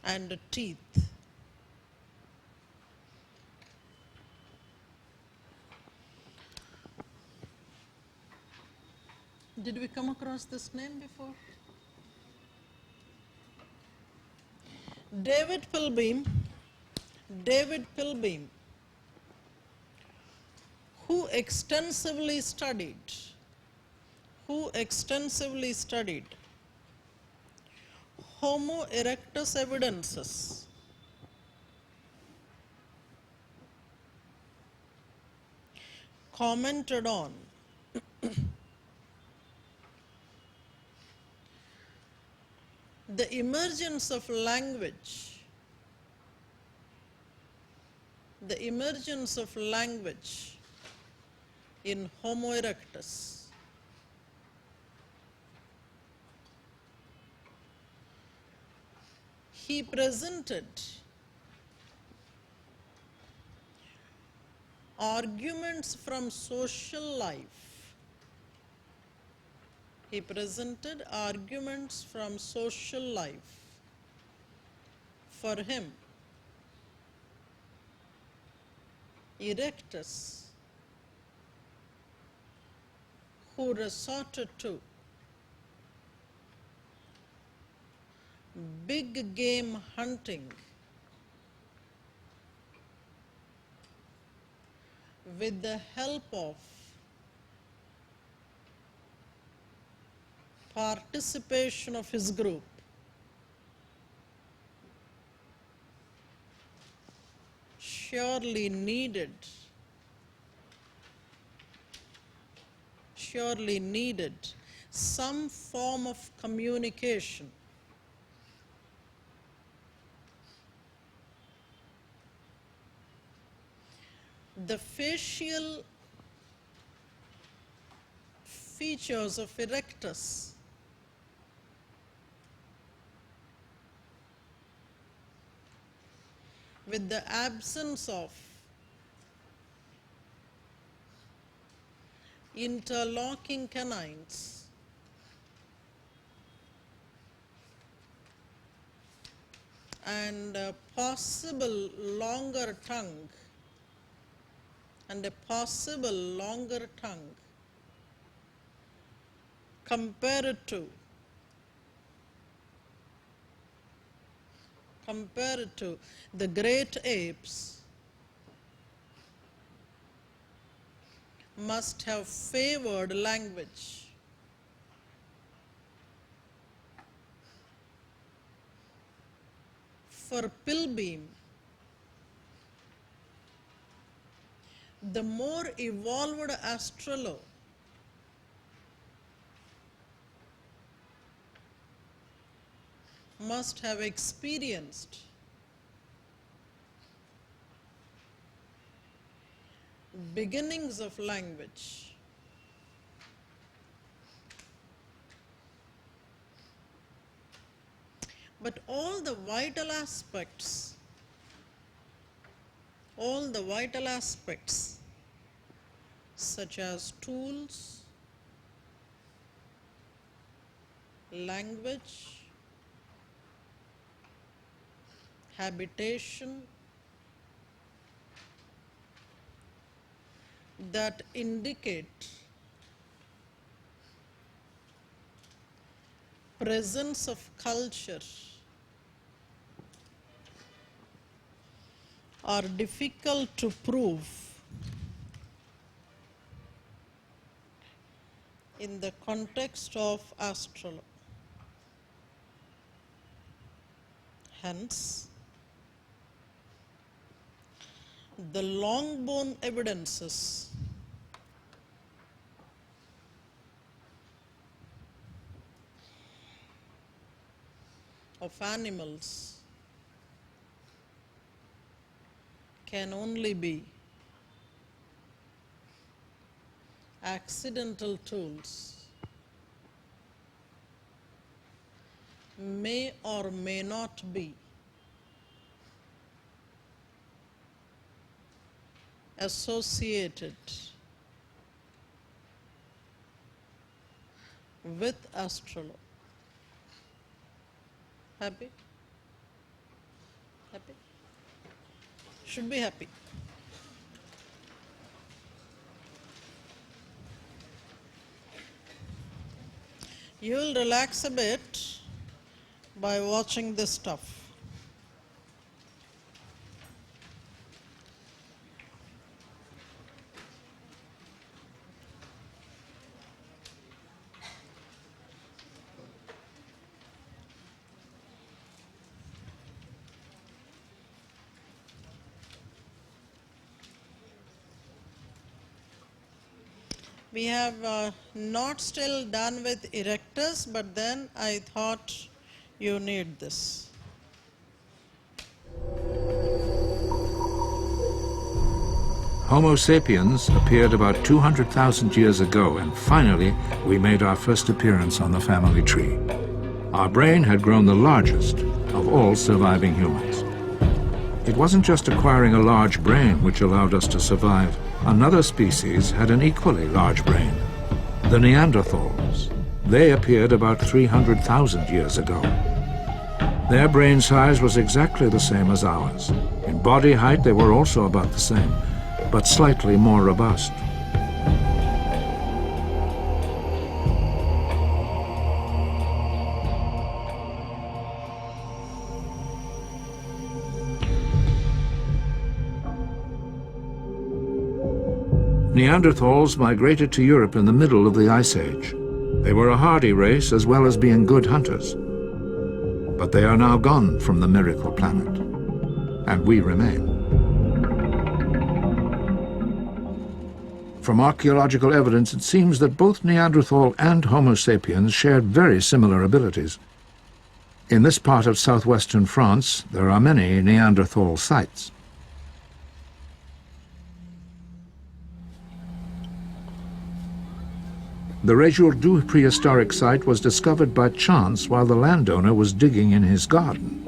and teeth. Did we come across this name before? David Pilbeam, who extensively studied Homo erectus evidences, commented on the emergence of language in Homo erectus. He presented arguments from social life. He presented arguments from social life. For him, erectus, who resorted to big game hunting with the help of participation of his group, surely needed some form of communication. The facial features of erectus with the absence of interlocking canines and a possible longer tongue compared to the great apes must have favored language. For Pilbeam, the more evolved Astrollo must have experienced beginnings of language. But all the vital aspects such as tools, language, habitation, that indicate presence of culture are difficult to prove in the context of astrology. Hence, the long bone evidences of animals can only be accidental tools, may or may not be associated with astrology. Happy? Happy? Should be happy. You will relax a bit by watching this stuff. We have not still done with erectors, but then I thought you need this. Homo sapiens appeared about 200,000 years ago, and finally we made our first appearance on the family tree. Our brain had grown the largest of all surviving humans. It wasn't just acquiring a large brain which allowed us to survive. Another species had an equally large brain, the Neanderthals. They appeared about 300,000 years ago. Their brain size was exactly the same as ours. In body height, they were also about the same, but slightly more robust. Neanderthals migrated to Europe in the middle of the Ice Age. They were a hardy race as well as being good hunters. But they are now gone from the miracle planet, and we remain. From archaeological evidence, it seems that both Neanderthal and Homo sapiens shared very similar abilities. In this part of southwestern France, there are many Neanderthal sites. The Réjourdu prehistoric site was discovered by chance while the landowner was digging in his garden.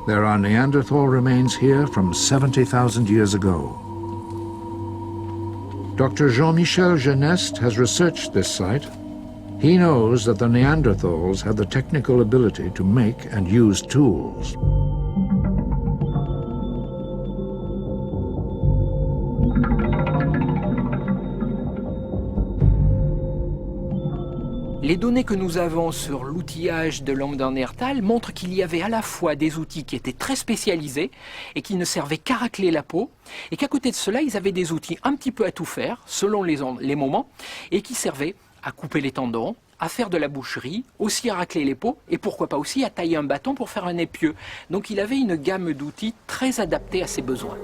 There are Neanderthal remains here from 70,000 years ago. Dr. Jean-Michel Geneste has researched this site. He knows that the Neanderthals had the technical ability to make and use tools. Les données que nous avons sur l'outillage de l'homme d'un Néandertal montrent qu'il y avait à la fois des outils qui étaient très spécialisés et qui ne servaient qu'à racler la peau, et qu'à côté de cela, ils avaient des outils un petit peu à tout faire, selon les moments, et qui servaient à couper les tendons, à faire de la boucherie, aussi à racler les peaux, et pourquoi pas aussi à tailler un bâton pour faire un épieu. Donc il avait une gamme d'outils très adaptée à ses besoins.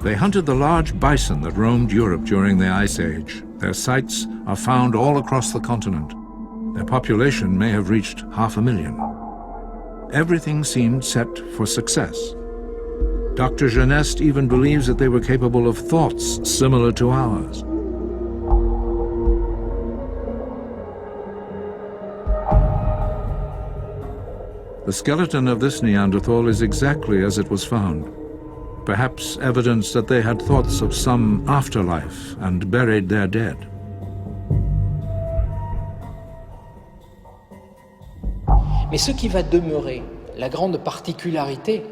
They hunted the large bison that roamed Europe during the Ice Age. Their sites are found all across the continent. Their population may have reached 500,000. Everything seemed set for success. Dr. Geneste even believes that they were capable of thoughts similar to ours. The skeleton of this Neanderthal is exactly as it was found. Perhaps evidence that they had thoughts of some afterlife and buried their dead. Mais ce qui va demeurer, la grande particularité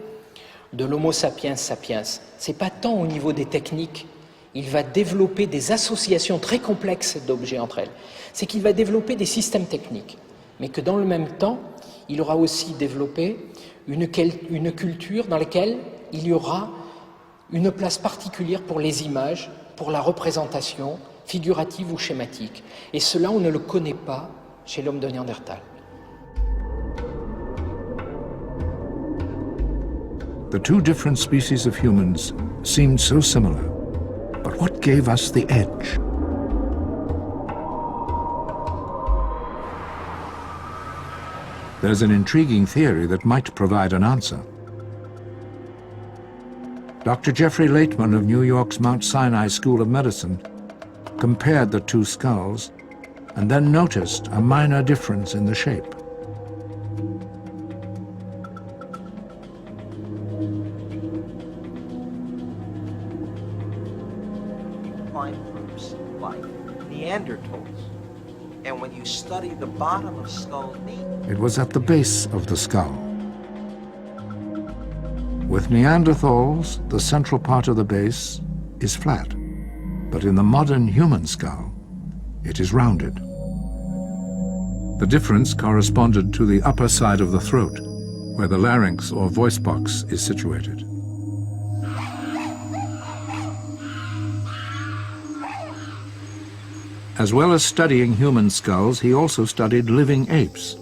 de l'Homo sapiens sapiens, c'est pas tant au niveau des techniques, il va développer des associations très complexes d'objets entre elles, c'est qu'il va développer des systèmes techniques, mais que dans le même temps, il aura aussi développé une culture dans laquelle il y aura une place particulière pour les images, pour la représentation figurative ou schématique. Et cela, on ne le connaît pas chez l'homme de Néandertal. The two different species of humans seemed so similar, but what gave us the edge? There's an intriguing theory that might provide an answer. Dr. Jeffrey Laitman of New York's Mount Sinai School of Medicine compared the two skulls and then noticed a minor difference in the shape. Find groups like Neanderthals, and when you study the bottom of skull meat, It was at the base of the skull. With Neanderthals, the central part of the base is flat, but in the modern human skull, it is rounded. The difference corresponded to the upper side of the throat, where the larynx or voice box is situated. As well as studying human skulls, he also studied living apes.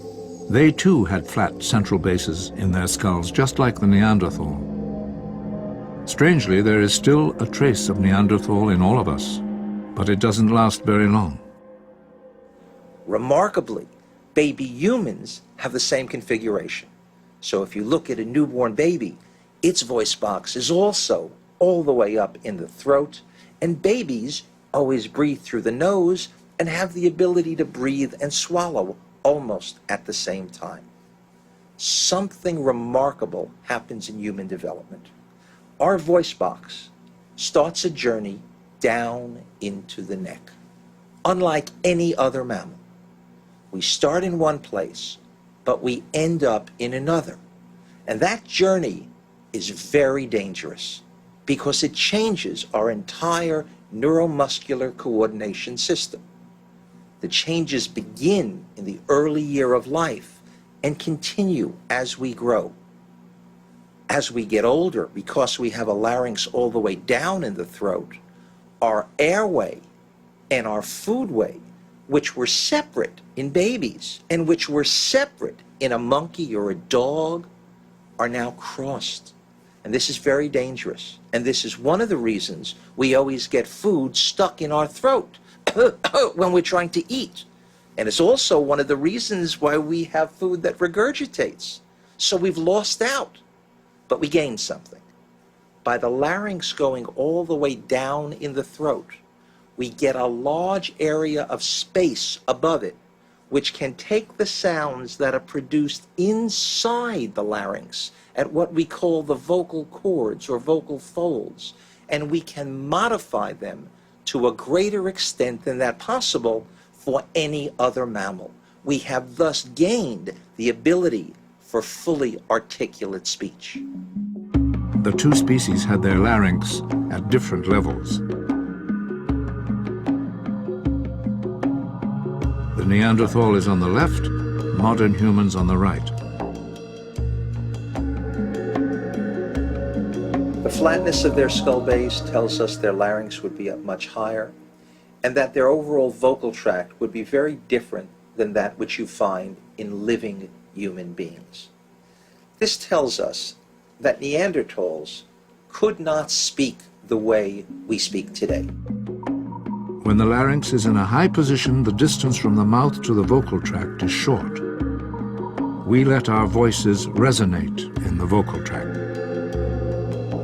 They too had flat central bases in their skulls, just like the Neanderthal. Strangely, there is still a trace of Neanderthal in all of us, but it doesn't last very long. remarkably, baby humans have the same configuration. So if you look at a newborn baby, its voice box is also all the way up in the throat, and babies always breathe through the nose and have the ability to breathe and swallow almost at the same time. Something remarkable happens in human development. Our voice box starts a journey down into the neck. Unlike any other mammal, we start in one place, but we end up in another. And that journey is very dangerous because it changes our entire neuromuscular coordination system. The changes begin in the early year of life and continue as we grow. As we get older, because we have a larynx all the way down in the throat, our airway and our foodway, which were separate in babies and which were separate in a monkey or a dog, are now crossed. And this is very dangerous. And this is one of the reasons we always get food stuck in our throat when we're trying to eat. And it's also one of the reasons why we have food that regurgitates. So we've lost out, but we gained something. By the larynx going all the way down in the throat, we get a large area of space above it, which can take the sounds that are produced inside the larynx at what we call the vocal cords or vocal folds, and we can modify them to a greater extent than that possible for any other mammal. We have thus gained the ability for fully articulate speech. The two species had their larynx at different levels. The Neanderthal is on the left, modern humans on the right. The flatness of their skull base tells us their larynx would be up much higher, and that their overall vocal tract would be very different than that which you find in living human beings. This tells us that Neanderthals could not speak the way we speak today. When the larynx is in a high position, the distance from the mouth to the vocal tract is short. We let our voices resonate in the vocal tract.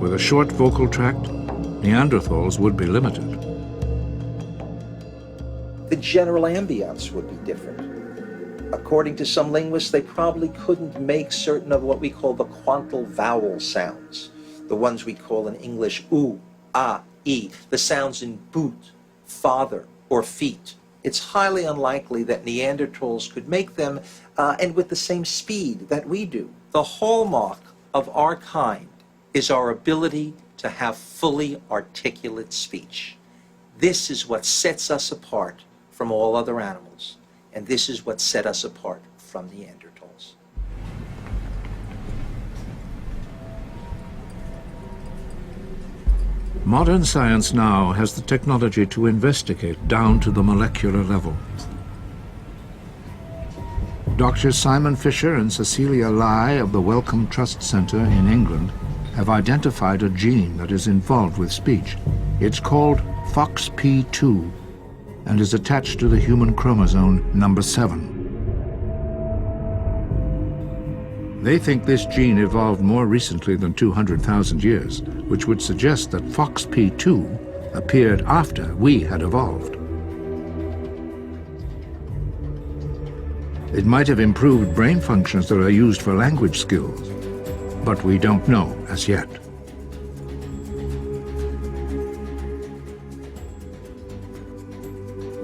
With a short vocal tract, Neanderthals would be limited. The general ambience would be different. According to some linguists, they probably couldn't make certain of what we call the quantal vowel sounds, the ones we call in English oo, ah, e, the sounds in boot, father, or feet. It's highly unlikely that Neanderthals could make them, and with the same speed that we do. The hallmark of our kind is our ability to have fully articulate speech. This is what sets us apart from all other animals, and this is what set us apart from Neanderthals. Modern science now has the technology to investigate down to the molecular level. Doctors Simon Fisher and Cecilia Lai of the Wellcome Trust Centre in England have identified a gene that is involved with speech. It's called FOXP2 and is attached to the human chromosome number 7. They think this gene evolved more recently than 200,000 years, which would suggest that FOXP2 appeared after we had evolved. It might have improved brain functions that are used for language skills, but we don't know as yet.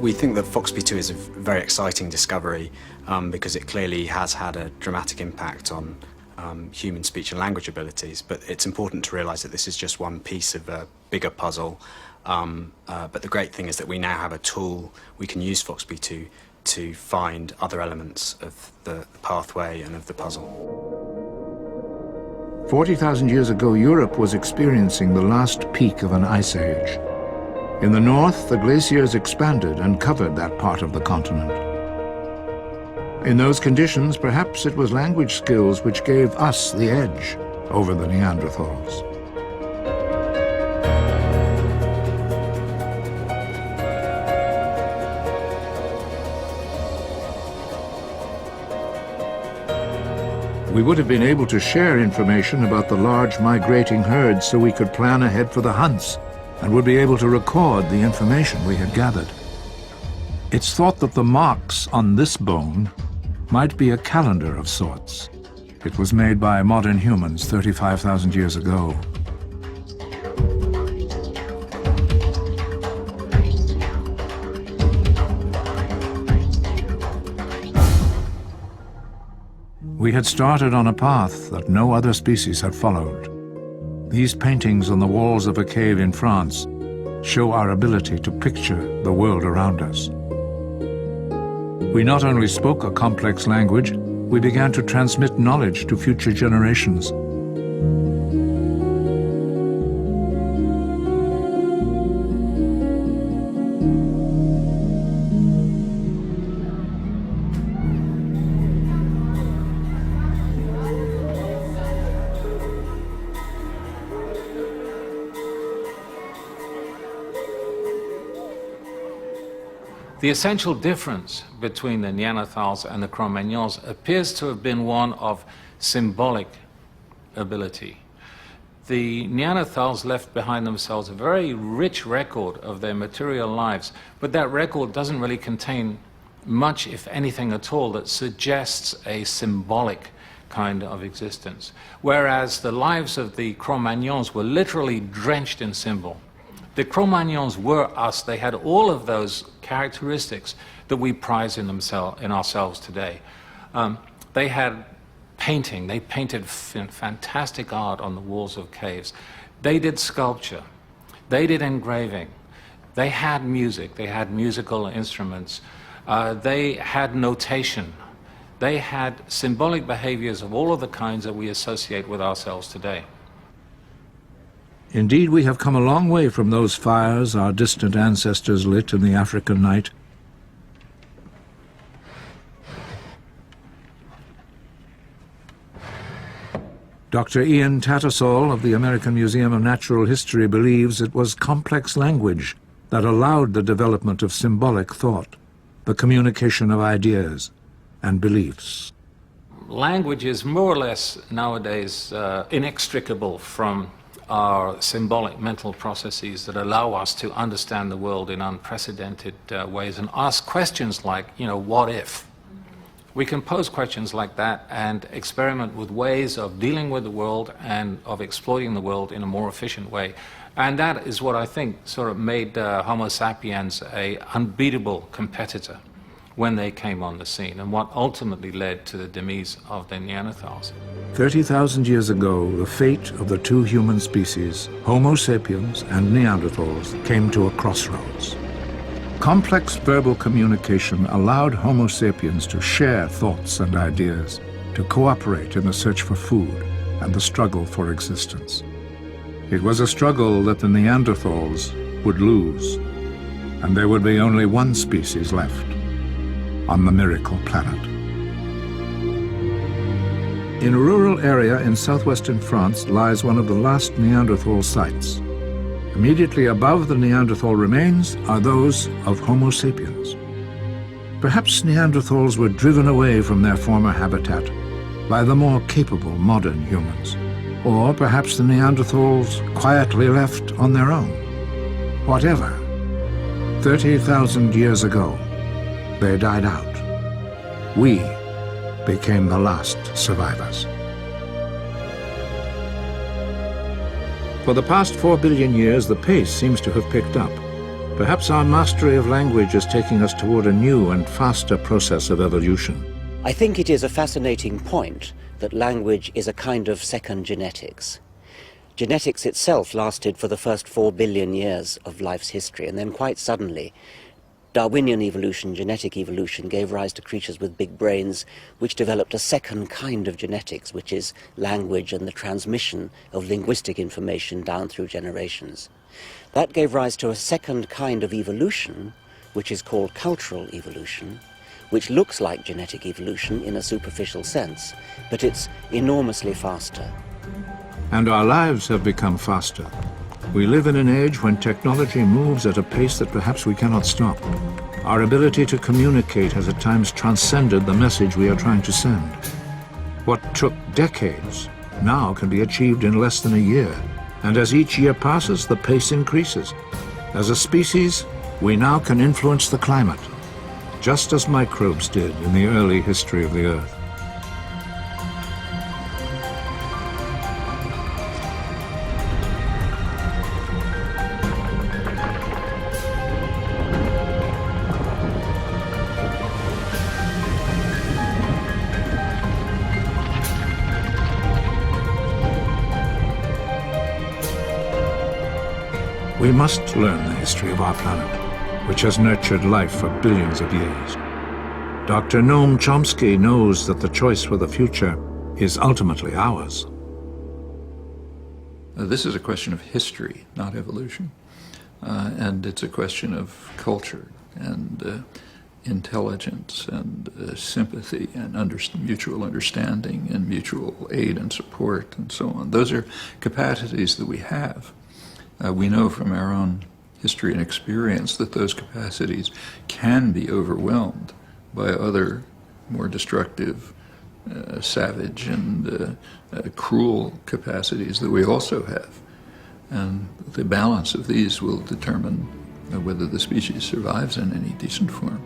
We think that FOXP2 is a very exciting discovery because it clearly has had a dramatic impact on human speech and language abilities, but it's important to realize that this is just one piece of a bigger puzzle. But the great thing is that we now have a tool we can use FOXP2 to find other elements of the pathway and of the puzzle. 40,000 years ago, Europe was experiencing the last peak of an ice age. In the north, the glaciers expanded and covered that part of the continent. In those conditions, perhaps it was language skills which gave us the edge over the Neanderthals. We would have been able to share information about the large migrating herds so we could plan ahead for the hunts and would be able to record the information we had gathered. It's thought that the marks on this bone might be a calendar of sorts. It was made by modern humans 35,000 years ago. We had started on a path that no other species had followed. These paintings on the walls of a cave in France show our ability to picture the world around us. We not only spoke a complex language, we began to transmit knowledge to future generations. The essential difference between the Neanderthals and the Cro-Magnons appears to have been one of symbolic ability. The Neanderthals left behind themselves a very rich record of their material lives, but that record doesn't really contain much, if anything at all, that suggests a symbolic kind of existence. Whereas the lives of the Cro-Magnons were literally drenched in symbol. The Cro-Magnons were us. They had all of those characteristics that we prize in ourselves today. They had painting. They painted fantastic art on the walls of caves. They did sculpture. They did engraving. They had music. They had musical instruments. They had notation. They had symbolic behaviors of all of the kinds that we associate with ourselves today. Indeed, we have come a long way from those fires our distant ancestors lit in the African night. Dr. Ian Tattersall of the American Museum of Natural History believes it was complex language that allowed the development of symbolic thought, the communication of ideas and beliefs. Language is more or less nowadays inextricable from our symbolic mental processes that allow us to understand the world in unprecedented ways and ask questions like, what if? We can pose questions like that and experiment with ways of dealing with the world and of exploiting the world in a more efficient way. And that is what I think sort of made Homo sapiens an unbeatable competitor when they came on the scene, and what ultimately led to the demise of the Neanderthals. 30,000 years ago, the fate of the two human species, Homo sapiens and Neanderthals, came to a crossroads. Complex verbal communication allowed Homo sapiens to share thoughts and ideas, to cooperate in the search for food and the struggle for existence. It was a struggle that the Neanderthals would lose, and there would be only one species left on the miracle planet. In a rural area in southwestern France lies one of the last Neanderthal sites. Immediately above the Neanderthal remains are those of Homo sapiens. Perhaps Neanderthals were driven away from their former habitat by the more capable modern humans. Or perhaps the Neanderthals quietly left on their own. Whatever, 30,000 years ago, they died out. We became the last survivors. For the past 4 billion years, the pace seems to have picked up. Perhaps our mastery of language is taking us toward a new and faster process of evolution. I think it is a fascinating point that language is a kind of second genetics. Genetics itself lasted for the first 4 billion years of life's history, and then quite suddenly, Darwinian evolution, genetic evolution, gave rise to creatures with big brains, which developed a second kind of genetics, which is language and the transmission of linguistic information down through generations. That gave rise to a second kind of evolution, which is called cultural evolution, which looks like genetic evolution in a superficial sense, but it's enormously faster. And our lives have become faster. We live in an age when technology moves at a pace that perhaps we cannot stop. Our ability to communicate has at times transcended the message we are trying to send. What took decades now can be achieved in less than a year. And as each year passes, the pace increases. As a species, we now can influence the climate, just as microbes did in the early history of the Earth. We must learn the history of our planet, which has nurtured life for billions of years. Dr. Noam Chomsky knows that the choice for the future is ultimately ours. This is a question of history, not evolution. And it's a question of culture and intelligence and sympathy and mutual understanding and mutual aid and support and so on. Those are capacities that we have. We know from our own history and experience that those capacities can be overwhelmed by other more destructive, savage and cruel capacities that we also have. And the balance of these will determine whether the species survives in any decent form.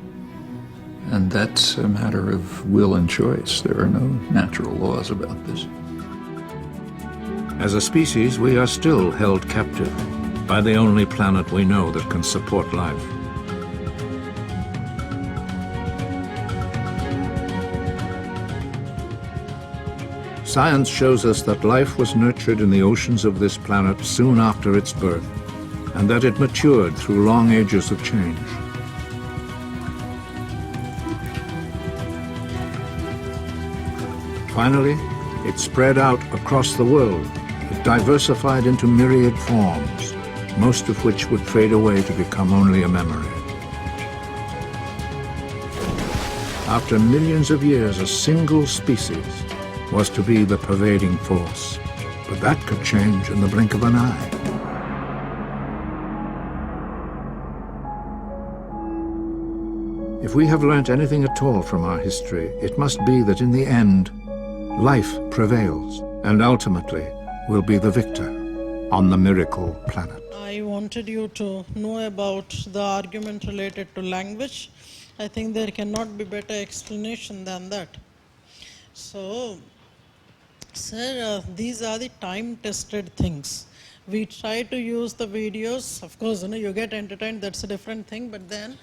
And that's a matter of will and choice. There are no natural laws about this. As a species, we are still held captive by the only planet we know that can support life. Science shows us that life was nurtured in the oceans of this planet soon after its birth, and that it matured through long ages of change. Finally, it spread out across the world. It diversified into myriad forms, most of which would fade away to become only a memory. After millions of years, a single species was to be the pervading force, but that could change in the blink of an eye. If we have learnt anything at all from our history, it must be that in the end, life prevails and ultimately will be the victor on the miracle planet. I wanted you to know about the argument related to language I think there cannot be better explanation than that. So, sir, these are the time-tested things. We try to use the videos. Of course, you get entertained, that's a different thing, but then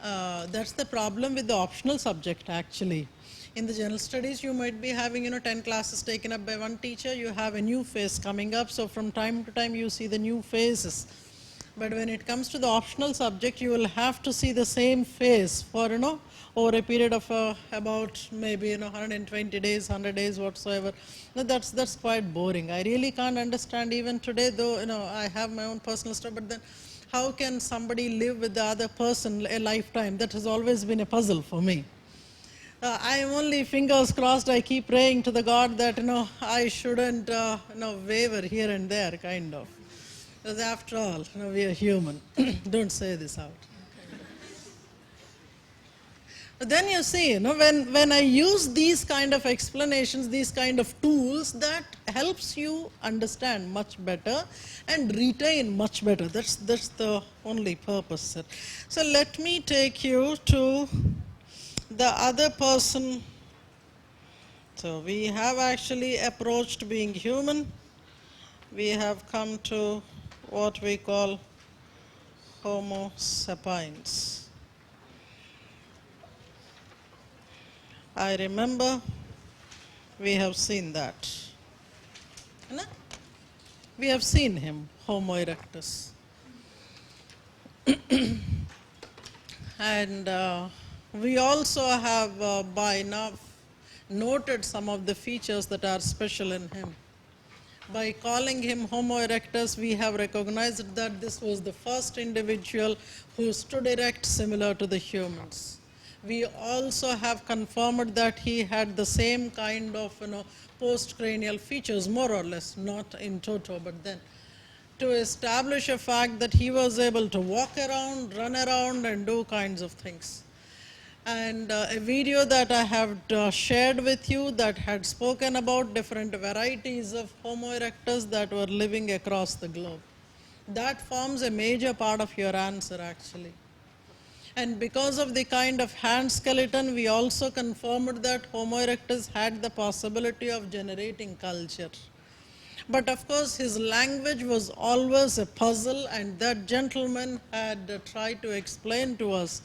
that's the problem with the optional subject, actually. In the general studies, you might be having 10 classes taken up by one teacher. You have a new phase coming up, so from time to time you see the new phases. But when it comes to the optional subject, you will have to see the same phase for over a period of about maybe 120 days, 100 days, whatsoever. Now, that's quite boring. I really can't understand even today, though I have my own personal stuff. But then, how can somebody live with the other person a lifetime? That has always been a puzzle for me. I am only fingers crossed. I keep praying to the God that I shouldn't waver here and there, kind of. Because after all, we are human. Don't say this out. But then you see, when I use these kind of explanations, these kind of tools, that helps you understand much better and retain much better. That's the only purpose, sir. So let me take you to the other person. So we have actually approached being human. We have come to what we call Homo sapiens. I remember we have seen that. We have seen him, Homo erectus. And we also have by now noted some of the features that are special in him. By calling him Homo erectus, we have recognized that this was the first individual who stood erect, similar to the humans. We also have confirmed that he had the same kind of postcranial features, more or less, not in toto, but then to establish a fact that he was able to walk around, run around, and do kinds of things. And a video that I have shared with you that had spoken about different varieties of Homo erectus that were living across the globe. That forms a major part of your answer, actually. And because of the kind of hand skeleton, we also confirmed that Homo erectus had the possibility of generating culture. But of course, his language was always a puzzle, and that gentleman had tried to explain to us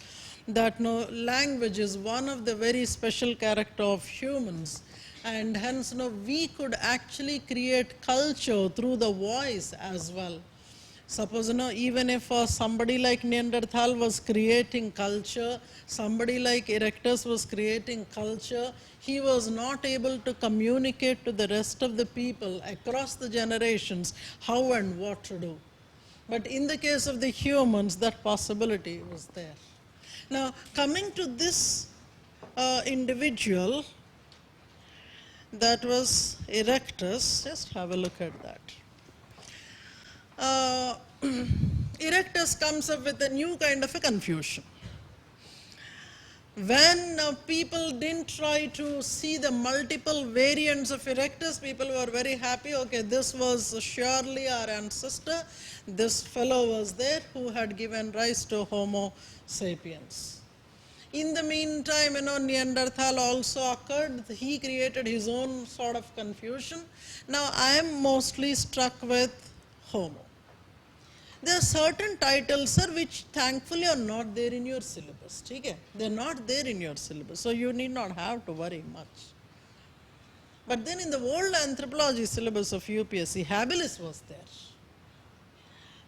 that language is one of the very special character of humans, and hence we could actually create culture through the voice as well. Suppose even if somebody like Neanderthal was creating culture, somebody like Erectus was creating culture, he was not able to communicate to the rest of the people across the generations how and what to do. But in the case of the humans, that possibility was there. Now, coming to this individual, that was Erectus, just have a look at that. Erectus comes up with a new kind of a confusion. When people didn't try to see the multiple variants of Erectus, people were very happy. Okay, this was surely our ancestor. This fellow was there who had given rise to Homo sapiens. In the meantime, Neanderthal also occurred. He created his own sort of confusion. Now, I am mostly struck with Homo. There are certain titles, sir, which thankfully are not there in your syllabus. Okay? They are not there in your syllabus, so you need not have to worry much. But then in the world anthropology syllabus of UPSC, habilis was there.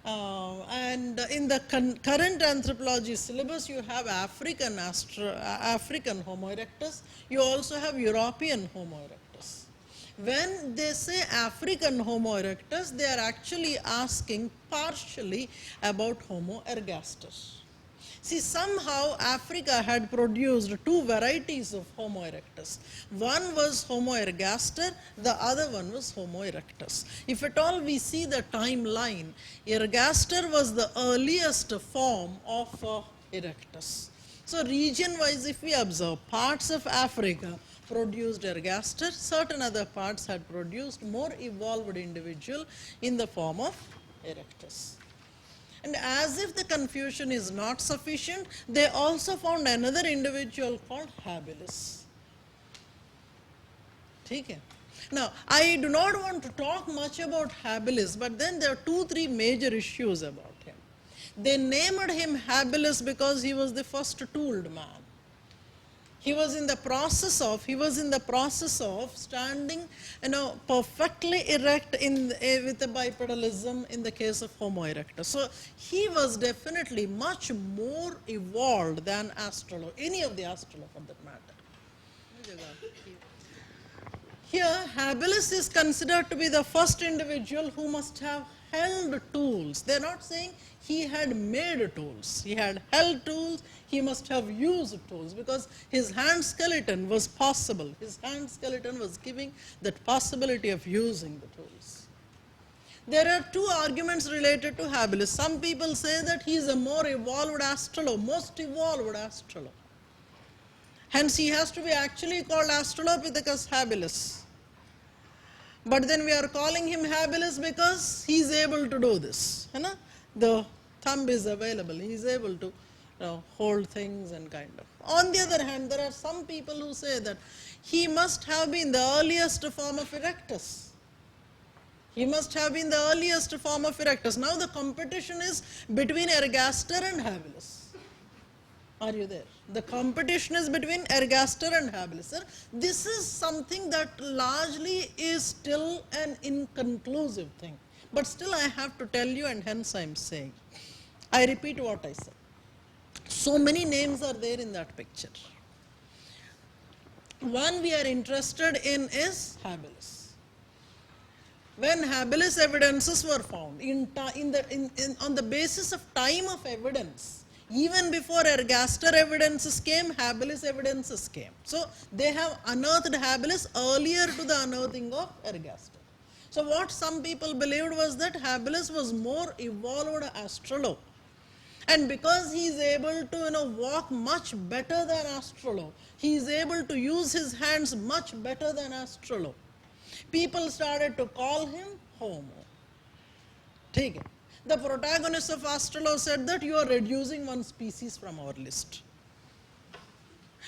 And in the current anthropology syllabus, you have African Homo erectus. You also have European Homo erectus. When they say African Homo erectus, they are actually asking partially about Homo ergaster. See, somehow Africa had produced two varieties of Homo erectus. One was Homo ergaster, the other one was Homo erectus. If at all we see the timeline, ergaster was the earliest form of erectus. So region-wise, if we observe, parts of Africa produced ergaster, certain other parts had produced more evolved individual in the form of erectus. And as if the confusion is not sufficient, they also found another individual called habilis. Okay. Now, I do not want to talk much about habilis, but then there are 2-3 major issues about him. They named him habilis because he was the first tooled man. He was in the process of standing, perfectly erect with the bipedalism in the case of Homo erectus. So he was definitely much more evolved than Australo, any of the Australo for that matter. Here, habilis is considered to be the first individual who must have held tools. They are not saying he had made tools. He had held tools, he must have used tools because his hand skeleton was possible. His hand skeleton was giving that possibility of using the tools. There are 2 arguments related to habilis. Some people say that he is a more evolved Australo, most evolved Australo. Hence, he has to be actually called Australopithecus habilis. But then we are calling him habilis because he is able to do this. The thumb is available, he is able to hold things and kind of. On the other hand, there are some people who say that he must have been the earliest form of erectus. He must have been the earliest form of erectus. Now the competition is between ergaster and habilis. Are you there? The competition is between ergaster and habilis. Sir, this is something that largely is still an inconclusive thing. But still I have to tell you, and hence I am saying. I repeat what I said. So many names are there in that picture. One we are interested in is habilis. When habilis evidences were found, on the basis of time of evidence, even before ergaster evidences came, habilis evidences came. So they have unearthed habilis earlier to the unearthing of ergaster. So what some people believed was that habilis was more evolved Australo. And because he is able to walk much better than Australo, he is able to use his hands much better than Australo, people started to call him Homo. Take it. The protagonist of Australo said that you are reducing one species from our list.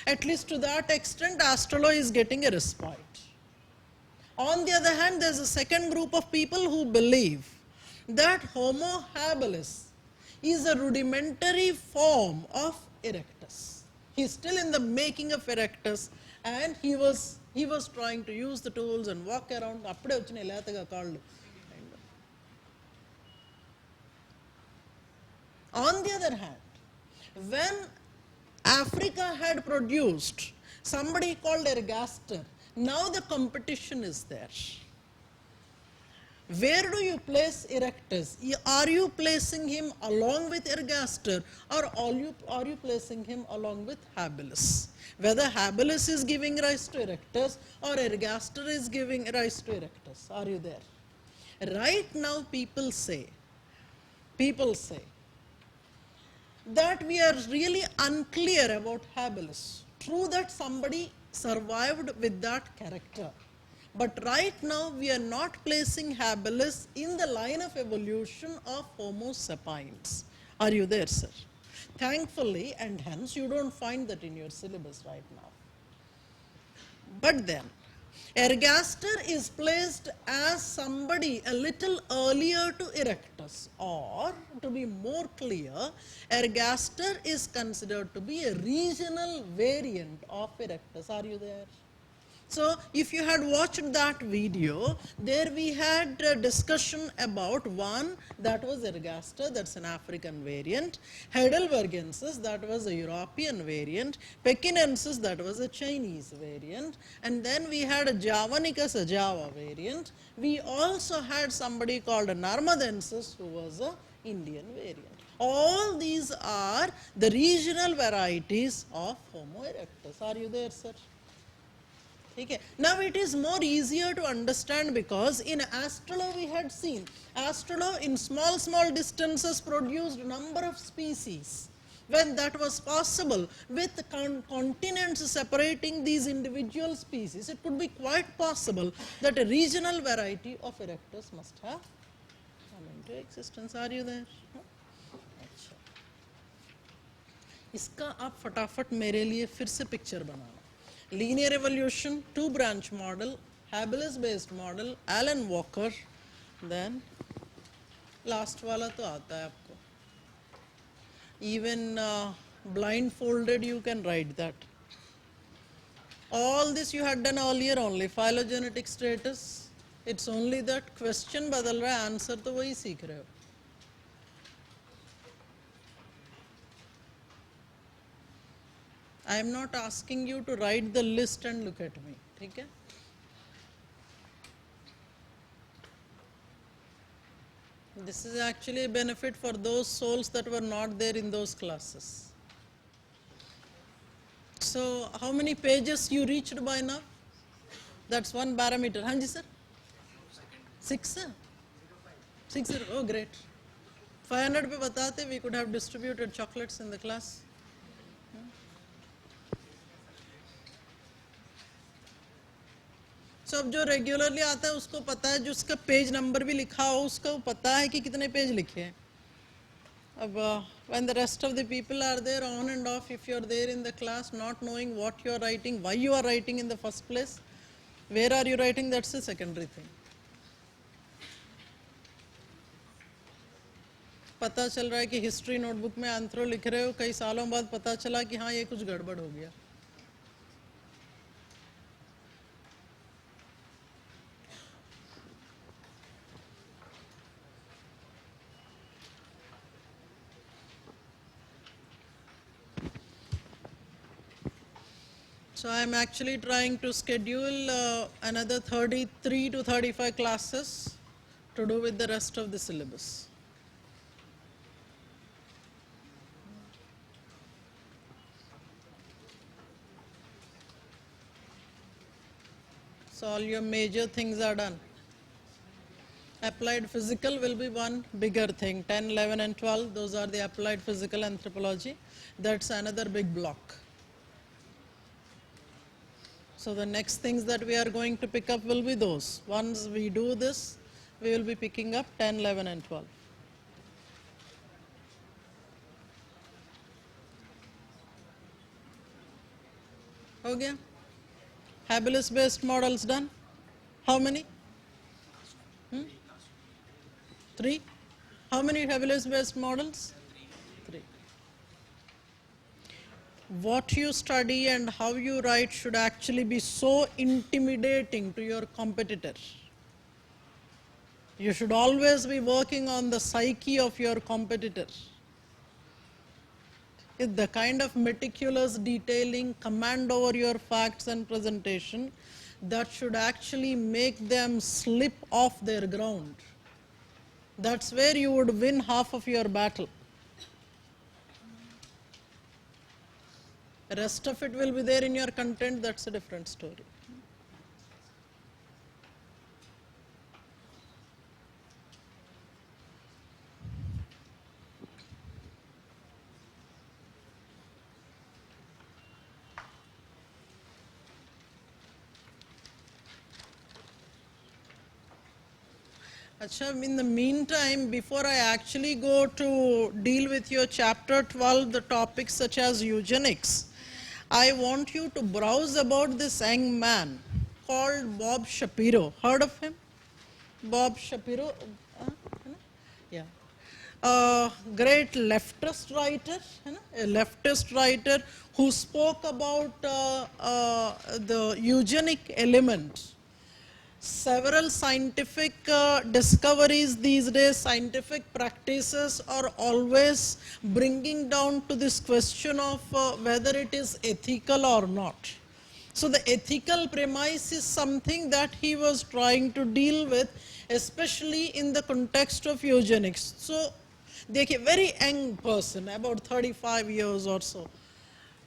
At least to that extent, Australo is getting a respite. On the other hand, there is a second group of people who believe that Homo habilis is a rudimentary form of erectus. He is still in the making of erectus, and he was trying to use the tools and walk around. On the other hand, when Africa had produced somebody called ergaster, now the competition is there. Where do you place erectus? Are you placing him along with ergaster, or are you placing him along with habilis? Whether habilis is giving rise to erectus or ergaster is giving rise to erectus. Are you there? Right now people say that we are really unclear about habilis. True that somebody survived with that character. But right now we are not placing habilis in the line of evolution of Homo sapiens. Are you there, sir? Thankfully, and hence you don't find that in your syllabus right now. But then, ergaster is placed as somebody a little earlier to erectus, or to be more clear, ergaster is considered to be a regional variant of erectus. Are you there? So if you had watched that video, there we had a discussion about one that was ergaster, that's an African variant, Heidelbergensis, that was a European variant, Pekinensis, that was a Chinese variant, and then we had a Javanicus, a Java variant. We also had somebody called a Narmadensis, who was an Indian variant. All these are the regional varieties of Homo erectus. Are you there, sir? Okay. Now it is more easier to understand because in Australo we had seen, Australo in small distances produced number of species. When that was possible with continents separating these individual species, it could be quite possible that a regional variety of erectus must have come into existence. Are you there? इसका आप फटाफट मेरे लिए फिर से picture बनाना. Linear evolution, 2 branch model, Habermas based model, Alan Walker, then last वाला तो आता है आपको. Even blindfolded you can write that. All this you had done earlier only, phylogenetic status. It's only that question बदल रहा है, answer तो वही सीख रहे हो. I am not asking you to write the list and look at me. ठीक है? This is actually a benefit for those souls that were not there in those classes. So, how many pages you reached by now? That's one parameter. Hanji sir? 6 sir? 60. Oh great. 500 पे बताते, we could have distributed chocolates in the class. So, अब जो regularly आता है उसको पता है, जो उसका पेज नंबर भी लिखा हो उसको पता है कि कितने पेज लिखे हैं. अब when the rest of the people are there on and off, if you are there in the class not knowing what you are writing, why you are writing in the first place, where are you writing, that's a secondary thing. पता चल रहा है कि history notebook में आंथ्रो लिख रहे हो, कई सालों बाद पता चला कि हाँ ये कुछ गड़बड़ हो गया. So I am actually trying to schedule another 33 to 35 classes to do with the rest of the syllabus. So all your major things are done. Applied physical will be one bigger thing. 10, 11 and 12, those are the applied physical anthropology. That's another big block. So the next things that we are going to pick up will be those. Once we do this, we will be picking up 10, 11 and 12. हो गया? Habermas based models done? How many? 3? How many Habermas based models? 3. What you study and how you write should actually be so intimidating to your competitor. You should always be working on the psyche of your competitor. It's the kind of meticulous detailing, command over your facts and presentation that should actually make them slip off their ground. That's where you would win half of your battle. The rest of it will be there in your content, that's a different story. Achha, in the meantime, before I actually go to deal with your chapter 12, the topics such as eugenics, I want you to browse about this young man called Bob Shapiro. Heard of him? Bob Shapiro? Yeah. A great leftist writer, a leftist writer who spoke about the eugenic element. Several scientific discoveries these days, scientific practices are always bringing down to this question of whether it is ethical or not. So the ethical premise is something that he was trying to deal with, especially in the context of eugenics. So, देखिए, very young person, about 35 years or so,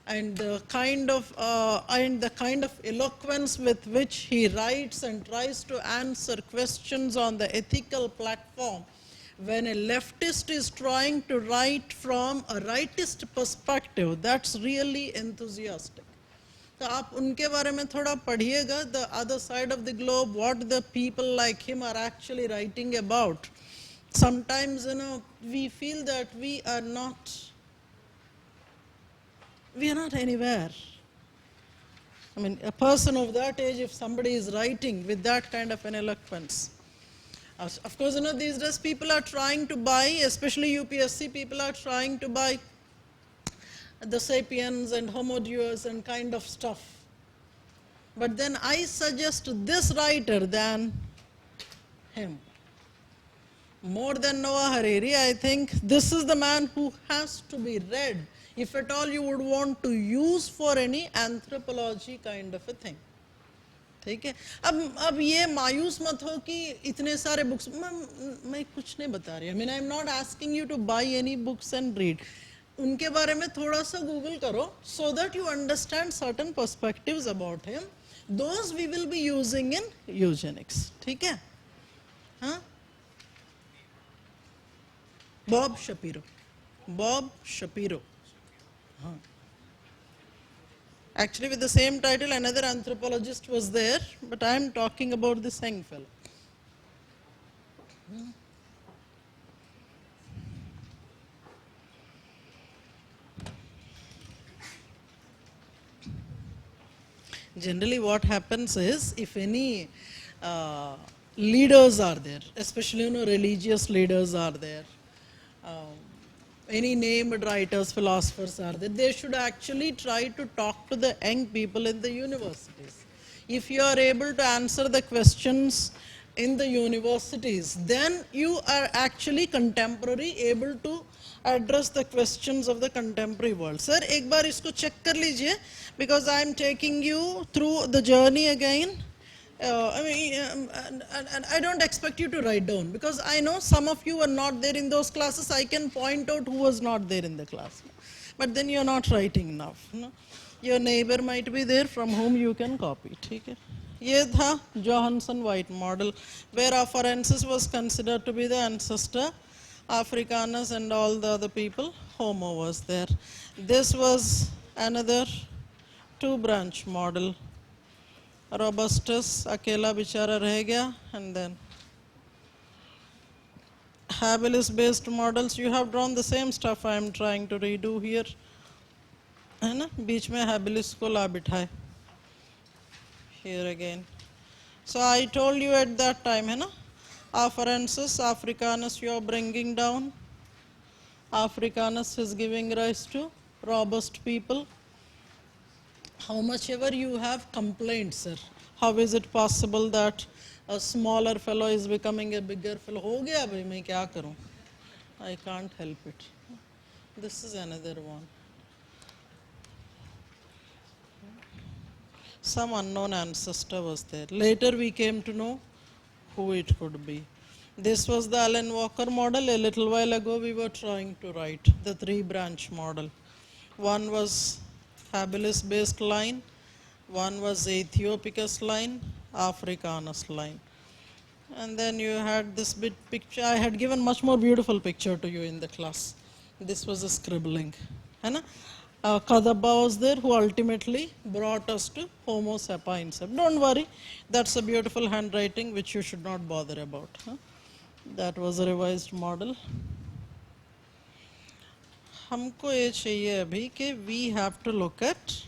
and the kind of eloquence with which he writes and tries to answer questions on the ethical platform, when a leftist is trying to write from a rightist perspective, that's really enthusiastic. तो आप उनके बारे में थोड़ा पढ़िएगा, the other side of the globe, what the people like him are actually writing about. Sometimes, we feel that we are not we are not anywhere. I mean, a person of that age, if somebody is writing with that kind of an eloquence. Of course, these days people are trying to buy, especially UPSC, people are trying to buy the Sapiens and Homo Deus and kind of stuff. But then I suggest this writer than him. More than Noah Harari, I think this is the man who has to be read, if at all you would want to use for any anthropology kind of a thing. ठीक है, अब ये मायूस मत हो कि इतने सारे बुक्स, मैं कुछ नहीं बता रही, I mean, I'm not asking you to buy any books and read. उनके बारे में थोड़ा सा गूगल करो, so that you understand certain perspectives about him. Those we will be using in eugenics. ठीक है, हाँ? Bob Shapiro. Huh. Actually, with the same title, another anthropologist was there, but I am talking about this young fellow. Generally, what happens is, if any leaders are there, especially religious leaders are there, any named writers, philosophers are there, they should actually try to talk to the young people in the universities. If you are able to answer the questions in the universities, then you are actually contemporary, able to address the questions of the contemporary world. Sir, एक बार इसको check कर लीजिए, because I am taking you through the journey again. And I don't expect you to write down, because I know some of you were not there in those classes. I can point out who was not there in the class. But then you're not writing enough. Your neighbor might be there from whom you can copy. Okay? ये था Johanson-White model, where Afarensis was considered to be the ancestor, Africanus and all the other people, Homo was there. This was another two-branch model. Robustus, अकेला बेचारा रह गया, and then habilis-based models. You have drawn the same stuff I am trying to redo here, है ना? बीच में habilis को ला बिठाए. Here again. So I told you at that time, है ना? Afarensis, Africanus you are bringing down. Africanus is giving rise to robust people. How much ever you have complaints, sir, how is it possible that a smaller fellow is becoming a bigger fellow? हो गया भाई, मैं क्या करूं? I can't help it. This is another one. Some unknown ancestor was there. Later we came to know who it could be. This was the Alan Walker model. A little while ago we were trying to write the three-branch model. One was habilis-based line, one was Aethiopicus line, Africanus line. And then you had this bit picture. I had given much more beautiful picture to you in the class. This was a scribbling. Kadamba was there, who ultimately brought us to Homo sapiens. Don't worry, that's a beautiful handwriting which you should not bother about. That was a revised model. हमको ये चाहिए अभी कि we have to look at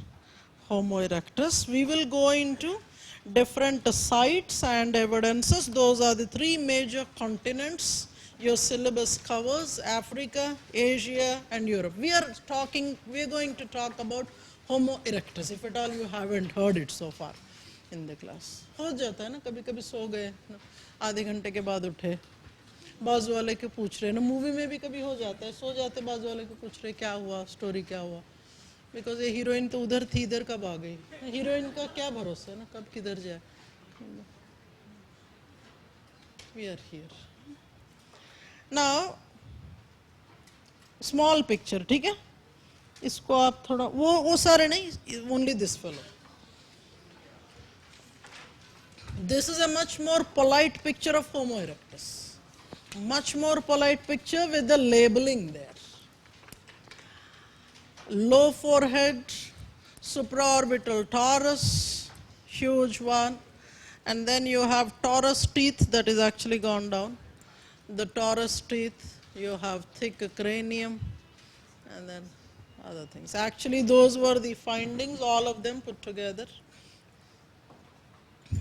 Homo erectus. We will go into different sites and evidences. Those are the three major continents your syllabus covers: Africa, Asia and Europe. We are going to talk about Homo erectus, if at all you haven't heard it so far in the class. हो जाता है ना, कभी कभी सो गए, आधे घंटे के बाद उठे, बाजू वाले के पूछ रहे ना, मूवी में भी कभी हो जाता है, सो जाते बाजू वाले को पूछ रहे क्या हुआ, स्टोरी क्या हुआ, बिकॉज ये हीरोइन तो उधर थी, इधर कब आ गई, हीरोइन का क्या भरोसा है ना, कब किधर जाए. We are here. Now, small picture, ठीक है, इसको आप थोड़ा वो सारे नहीं, only this fellow. This is a much more polite picture of Homo erectus. Much more polite picture with the labeling there. Low forehead, supraorbital torus, huge one, and then you have torus teeth that is actually gone down. The torus teeth, you have thick cranium, and then other things. Actually, those were the findings, all of them put together.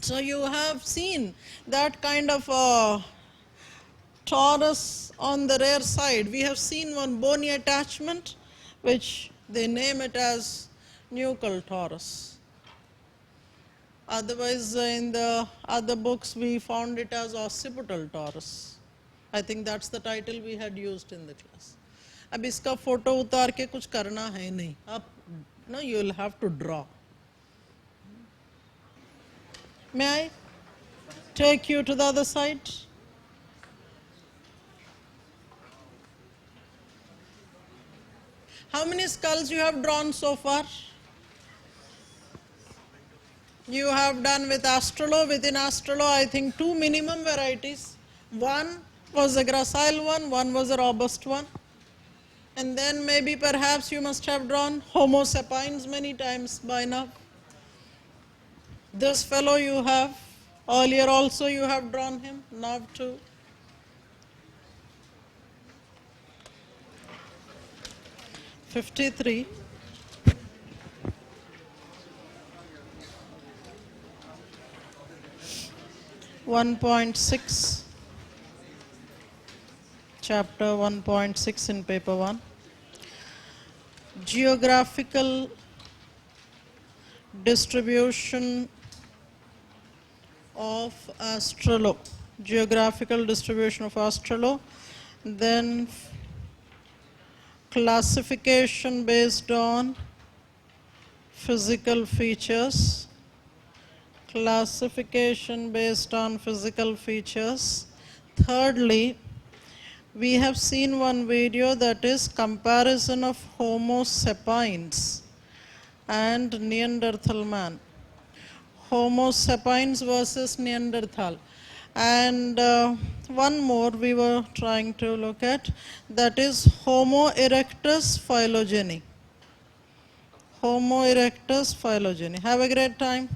So you have seen that kind of a torus on the rear side. We have seen one bony attachment, which they name it as nuchal torus. Otherwise, in the other books, we found it as occipital torus. I think that's the title we had used in the class. अब इसका photo उतार के कुछ करना है नहीं, अब no, you will have to draw. May I take you to the other side? How many skulls you have drawn so far? You have done with Astrolo. Within Astrolo, I think 2 minimum varieties. One was a gracile one was a robust one. And then maybe perhaps you must have drawn Homo sapiens many times by now. This fellow you have, earlier also you have drawn him, now too. '53. (1.6) chapter 1.6 in paper 1. Geographical distribution of Astrolo. Geographical distribution of Astrolo. Then classification based on physical features. Classification based on physical features. Thirdly, we have seen one video that is comparison of Homo sapiens and Neanderthal man. Homo sapiens versus Neanderthal. And one more we were trying to look at, that is Homo erectus phylogeny. Homo erectus phylogeny. Have a great time.